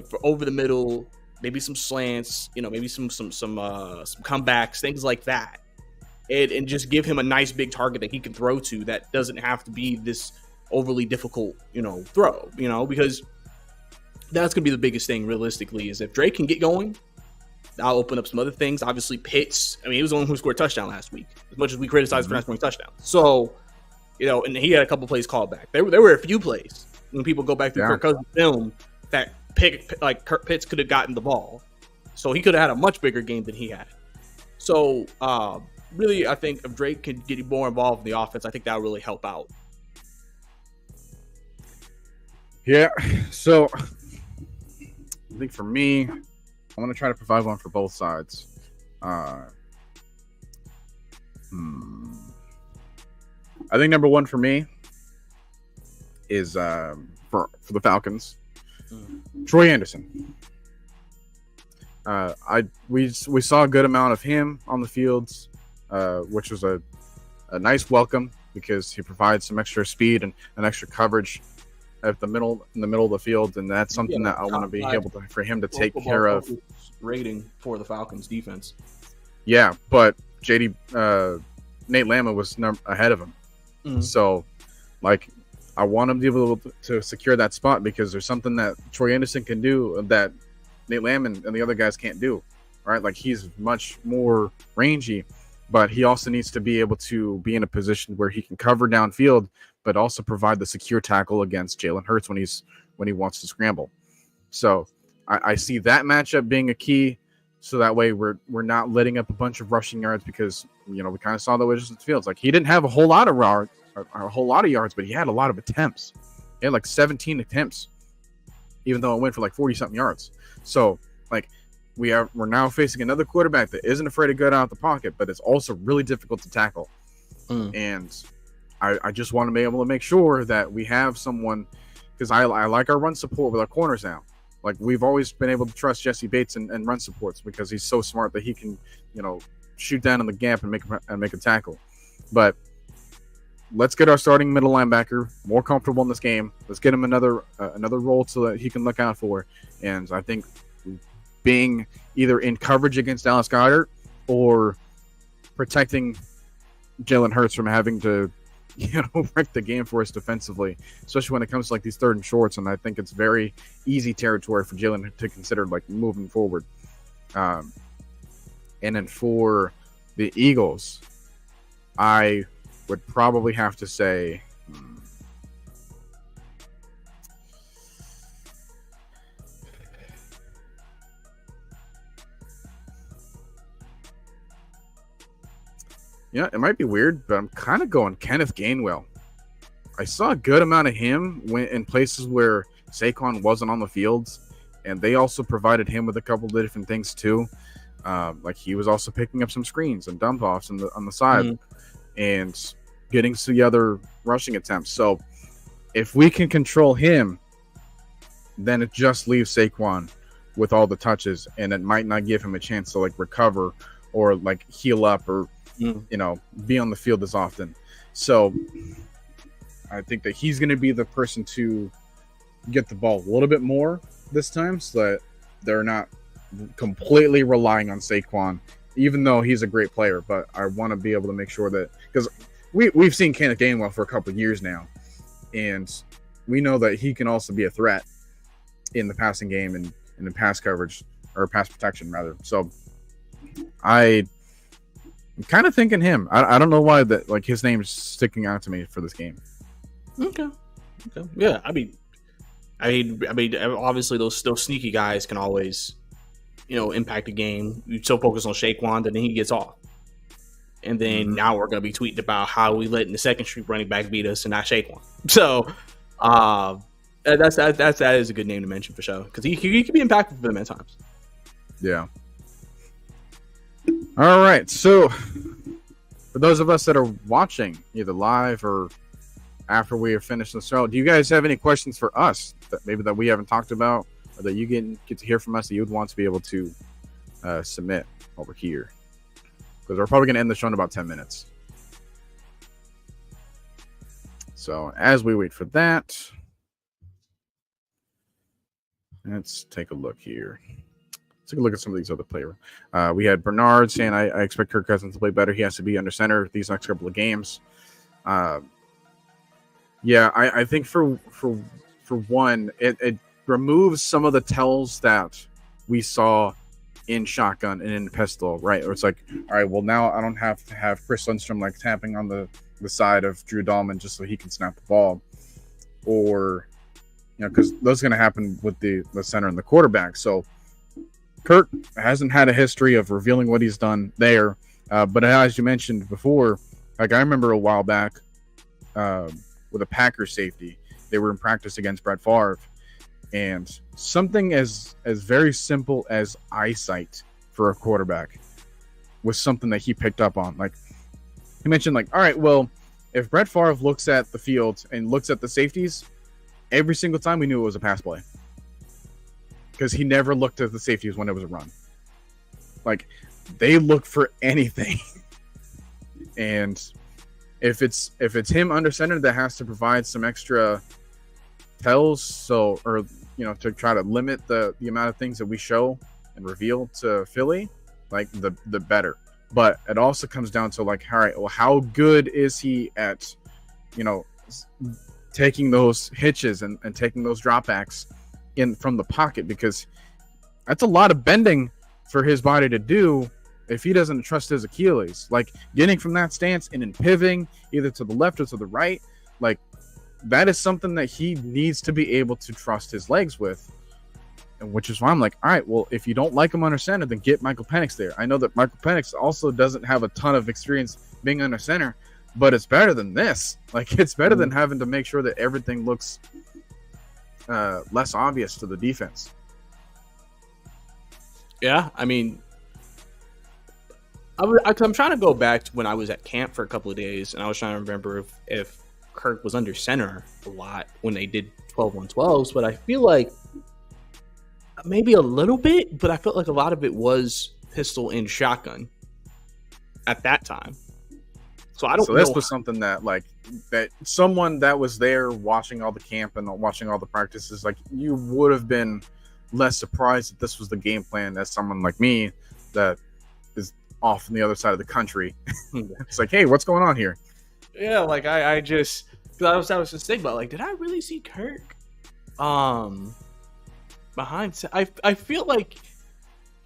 for over the middle, maybe some slants, you know, maybe some comebacks, things like that, and just give him a nice big target that he can throw to that doesn't have to be this overly difficult, you know, throw, you know, because that's gonna be the biggest thing realistically is if Drake can get going, that'll open up some other things. Obviously, Pitts, I mean, he was the one who scored a touchdown last week, as much as we criticized for not scoring touchdowns. So, you know, and he had a couple plays called back. There were a few plays. When people go back through Kirk Cousins' film, that Kurt Pitts could have gotten the ball, so he could have had a much bigger game than he had. So, really, I think if Drake could get more involved in the offense, I think that would really help out. Yeah. So, I think for me, I want to try to provide one for both sides. I think number one for me is for the Falcons, Troy Anderson. We saw a good amount of him on the fields, which was a nice welcome because he provides some extra speed and extra coverage in the middle of the field, and that's something that I want to be able to for him to take care of. Rating for the Falcons defense. Yeah, but Nate Lama was ahead of him, so like. I want him to be able to secure that spot because there's something that Troy Anderson can do that Nate Lamb and the other guys can't do, right? Like he's much more rangy, but he also needs to be able to be in a position where he can cover downfield, but also provide the secure tackle against Jalen Hurts when he wants to scramble. So I see that matchup being a key. So that way we're not letting up a bunch of rushing yards because, you know, we kind of saw the Wizards fields. Like he didn't have a whole lot of yards, but he had a lot of attempts. He had like 17 attempts, even though it went for like 40-something yards. So, like, we're now facing another quarterback that isn't afraid to go out the pocket, but it's also really difficult to tackle. And I just want to be able to make sure that we have someone, because I like our run support with our corners now. Like, we've always been able to trust Jesse Bates and run supports because he's so smart that he can, you know, shoot down in the gap and make a tackle. But let's get our starting middle linebacker more comfortable in this game. Let's get him another role so that he can look out for. And I think being either in coverage against Dallas Goedert or protecting Jalen Hurts from having to, you know, wreck the game for us defensively, especially when it comes to like these third and shorts. And I think it's very easy territory for Jalen to consider like moving forward. And then for the Eagles, I would probably have to say it might be weird, but I'm kind of going Kenneth Gainwell. I saw a good amount of him in places where Saquon wasn't on the fields, and they also provided him with a couple of different things too. Like he was also picking up some screens and dump offs on the side and getting to the other rushing attempts. So if we can control him, then it just leaves Saquon with all the touches, and it might not give him a chance to like recover or like heal up or you know, be on the field as often. So I think that he's going to be the person to get the ball a little bit more this time, so that they're not completely relying on Saquon, even though he's a great player. But I want to be able to make sure that, because we've seen Kenneth Gainwell for a couple of years now, and we know that he can also be a threat in the passing game and in the pass coverage, or pass protection rather. So I'm kind of thinking him. I don't know why that, like, his name's sticking out to me for this game. Okay. Yeah, I mean, obviously those sneaky guys can always, impact the game. You so focus on Saquon, then he gets off, and then now we're gonna be tweeting about how we letting the second street running back beat us and not Saquon. So, that is a good name to mention for sure, because he can be impactful for them at times. Yeah. All right. So, for those of us that are watching either live or after we have finished the show, do you guys have any questions for us that we haven't talked about, or that you get to hear from us that you would want to be able to submit over here? Because we're probably going to end the show in about 10 minutes. So as we wait for that, let's take a look here. Let's take a look at some of these other players. We had Bernard saying, I expect Kirk Cousins to play better. He has to be under center these next couple of games. Yeah, I think for one, it removes some of the tells that we saw in shotgun and in pistol, right? Or it's like, all right, well, now I don't have to have Chris Lindstrom like tapping on the side of Drew Dahlman just so he can snap the ball, or because those are going to happen with the center and the quarterback. So Kirk hasn't had a history of revealing what he's done there, but as you mentioned before, like I remember a while back with a Packers safety, they were in practice against Brett Favre, and something as very simple as eyesight for a quarterback was something that he picked up on. Like he mentioned, like, all right, well, if Brett Favre looks at the field and looks at the safeties, every single time we knew it was a pass play, because he never looked at the safeties when it was a run. Like they look for anything. And if it's him under center that has to provide some extra tells, or to try to limit the amount of things that we show and reveal to Philly, like the better. But it also comes down to like, all right, well, how good is he at taking those hitches and taking those dropbacks in from the pocket, because that's a lot of bending for his body to do if he doesn't trust his Achilles. Like getting from that stance and then pivoting either to the left or to the right, like that is something that he needs to be able to trust his legs with. And which is why I'm like, all right, well, if you don't like him under center, then get Michael Penix there. I know that Michael Penix also doesn't have a ton of experience being under center, but it's better than this. Like it's better than having to make sure that everything looks less obvious to the defense. Yeah, I mean, I'm trying to go back to when I was at camp for a couple of days, and I was trying to remember if Kirk was under center a lot when they did 12-on-12s, but I feel like maybe a little bit, but I felt like a lot of it was pistol and shotgun at that time. So I don't know. So this was something that someone that was there watching all the camp and watching all the practices, like you would have been less surprised that this was the game plan as someone like me that is off on the other side of the country. It's like, hey, what's going on here? Yeah, like I just, because I was just thinking about, like, did I really see Kirk behind? I feel like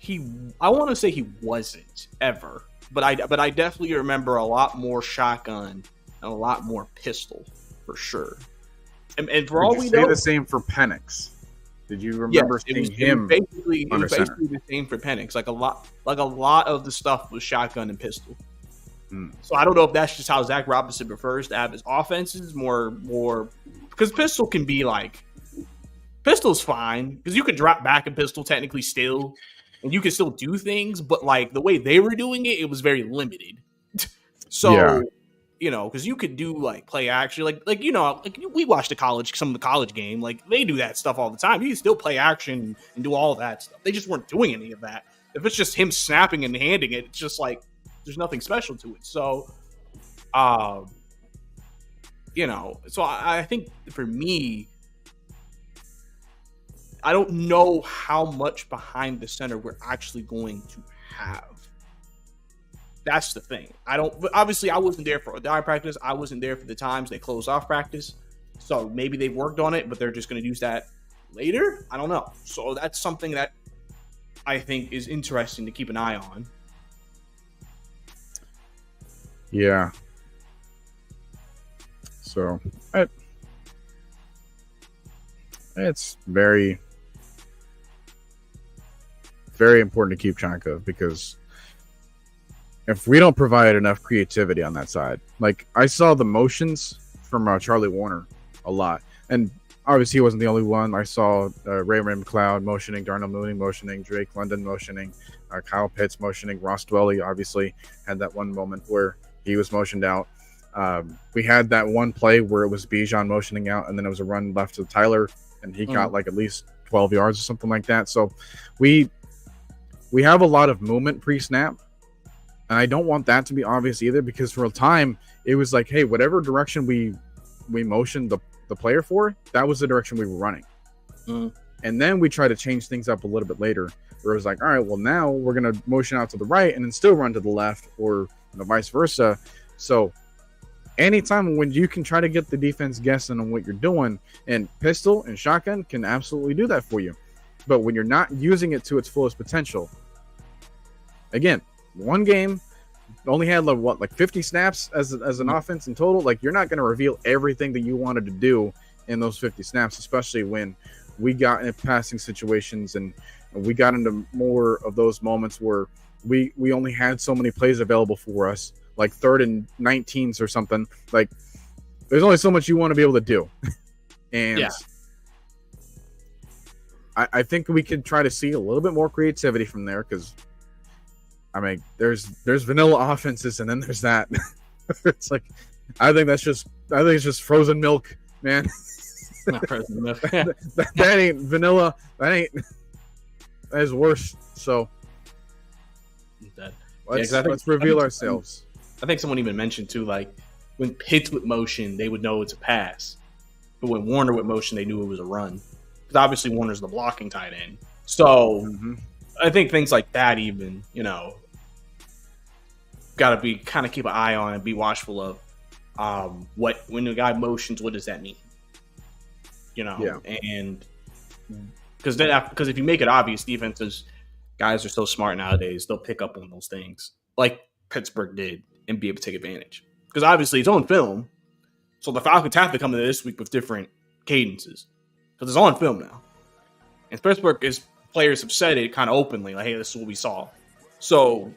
I want to say he wasn't ever, but I definitely remember a lot more shotgun and a lot more pistol for sure. And for all we know, the same for Penix. Did you remember seeing him? It was basically the same for Penix. Like a lot of the stuff was shotgun and pistol. So I don't know if that's just how Zach Robinson prefers to have his offenses more, because pistol can be like, pistol's fine because you can drop back in pistol technically still, and you can still do things, but like the way they were doing it, it was very limited. So, yeah. Because you could do like play action, like we watched some of the college game, like they do that stuff all the time. You can still play action and do all that stuff. They just weren't doing any of that. If it's just him snapping and handing it, it's just like there's nothing special to it. So, So I think for me, I don't know how much behind the center we're actually going to have. That's the thing. Obviously, I wasn't there for dye practice. I wasn't there for the times they closed off practice. So maybe they've worked on it, but they're just going to use that later. I don't know. So that's something that I think is interesting to keep an eye on. Yeah. So it's very, very important to keep track of, because if we don't provide enough creativity on that side, like I saw the motions from Charlie Warner a lot, and obviously he wasn't the only one. I saw Ray McLeod motioning, Darnell Mooney motioning, Drake London motioning, Kyle Pitts motioning, Ross Dwelly obviously had that one moment where he was motioned out. We had that one play where it was Bijan motioning out, and then it was a run left to Tyler, and he got like at least 12 yards or something like that. So we have a lot of movement pre-snap, and I don't want that to be obvious either, because for a time it was like, hey, whatever direction we motioned the player for, that was the direction we were running. And then we try to change things up a little bit later, where it was like, all right, well, now we're going to motion out to the right and then still run to the left, or vice versa. So anytime when you can try to get the defense guessing on what you're doing, and pistol and shotgun can absolutely do that for you. But when you're not using it to its fullest potential, again, one game only had like 50 snaps as an offense in total. Like, you're not going to reveal everything that you wanted to do in those 50 snaps, especially when we got in passing situations and we got into more of those moments where we only had so many plays available for us, like 3rd and 19s or something. Like, there's only so much you want to be able to do. And yeah. I think we could try to see a little bit more creativity from there, because I mean, there's vanilla offenses, and then there's that. It's like, I think it's just frozen milk, man. Not frozen milk. that ain't vanilla. That is worse. So let's reveal ourselves. I think someone even mentioned too, like, when Pitts with motion, they would know it's a pass, but when Warner with motion, they knew it was a run, because obviously Warner's the blocking tight end. So I think things like that, even, got to be kind of keep an eye on and be watchful of when the guy motions, what does that mean? And because if you make it obvious, defenses, guys are so smart nowadays, they'll pick up on those things like Pittsburgh did and be able to take advantage, because obviously it's on film. So the Falcons have to come into this week with different cadences, because it's on film now. And Pittsburgh players have said it kind of openly, like, hey, this is what we saw. So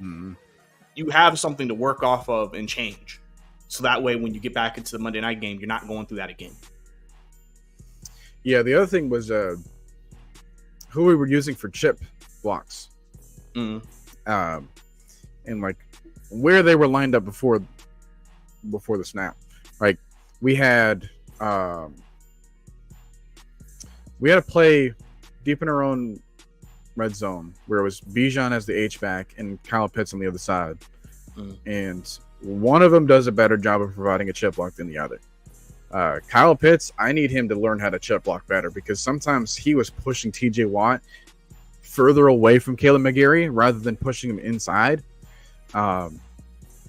you have something to work off of and change. So that way, when you get back into the Monday night game, you're not going through that again. Yeah, the other thing was who we were using for chip blocks. And like where they were lined up before the snap. Like, we had a play deep in our own red zone where it was Bijan as the H-back and Kyle Pitts on the other side. And one of them does a better job of providing a chip block than the other. Kyle Pitts, I need him to learn how to chip block better, because sometimes he was pushing TJ Watt further away from Kaleb McGary rather than pushing him inside.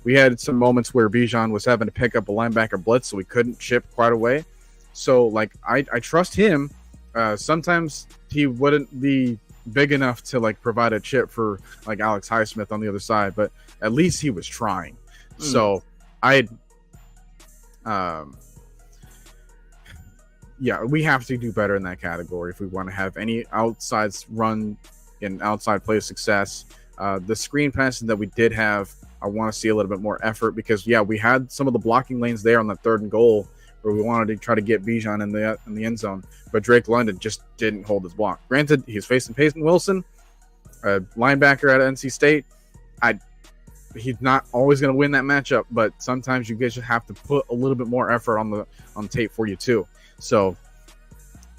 We had some moments where Bijan was having to pick up a linebacker blitz, so we couldn't chip quite away. So, like, I trust him. Sometimes he wouldn't be big enough to, like, provide a chip for, like, Alex Highsmith on the other side, but at least he was trying. So we have to do better in that category if we want to have any outside run and outside play success. The screen passing that we did have, I want to see a little bit more effort, because we had some of the blocking lanes there on the 3rd and goal where we wanted to try to get Bijan in the end zone, but Drake London just didn't hold his block. Granted, he's facing Peyton Wilson, a linebacker at NC State. He's not always going to win that matchup, but sometimes you guys just have to put a little bit more effort on tape for you too. So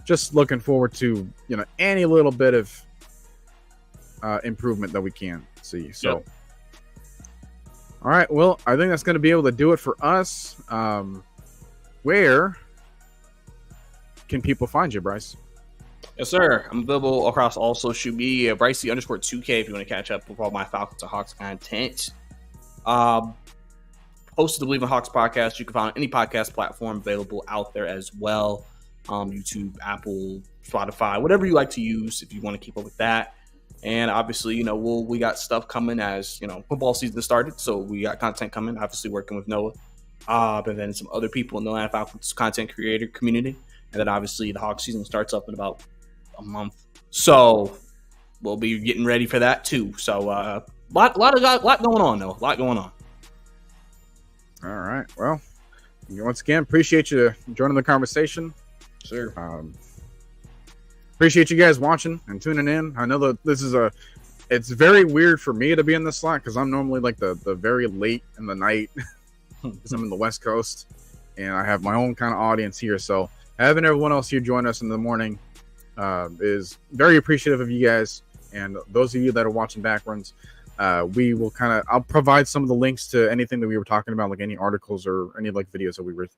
just looking forward to any little bit of improvement that we can see. So all right, well, I think that's going to be able to do it for us. where can people find you, Brice? Yes, sir. I'm available across all social media. Brice_2K if you want to catch up with all my Falcons and Hawks content. Host of the Bleav and Hawks podcast. You can find any podcast platform available out there as well. YouTube, Apple, Spotify, whatever you like to use if you want to keep up with that. And obviously, we got stuff coming as, football season started. So we got content coming, obviously working with Noah. And then some other people in the Atlanta Falcons content creator community. And then obviously the Hawks season starts up in about a month. So we'll be getting ready for that too. So lot going on, though. A lot going on. All right. Well, once again, appreciate you joining the conversation. Sure. Appreciate you guys watching and tuning in. I know that this is it's very weird for me to be in this slot because I'm normally like the very late in the night because I'm in the West Coast and I have my own kind of audience here. So having everyone else here join us in the morning is very appreciative of you guys. And those of you that are watching backwards, we will I'll provide some of the links to anything that we were talking about, like any articles or any like videos that we were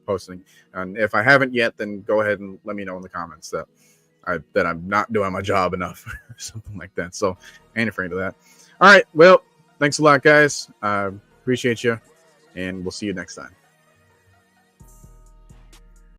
posting. And if I haven't yet, then go ahead and let me know in the comments that I'm not doing my job enough or something like that. So I ain't afraid of that. All right. Well, thanks a lot, guys. Appreciate you. And we'll see you next time.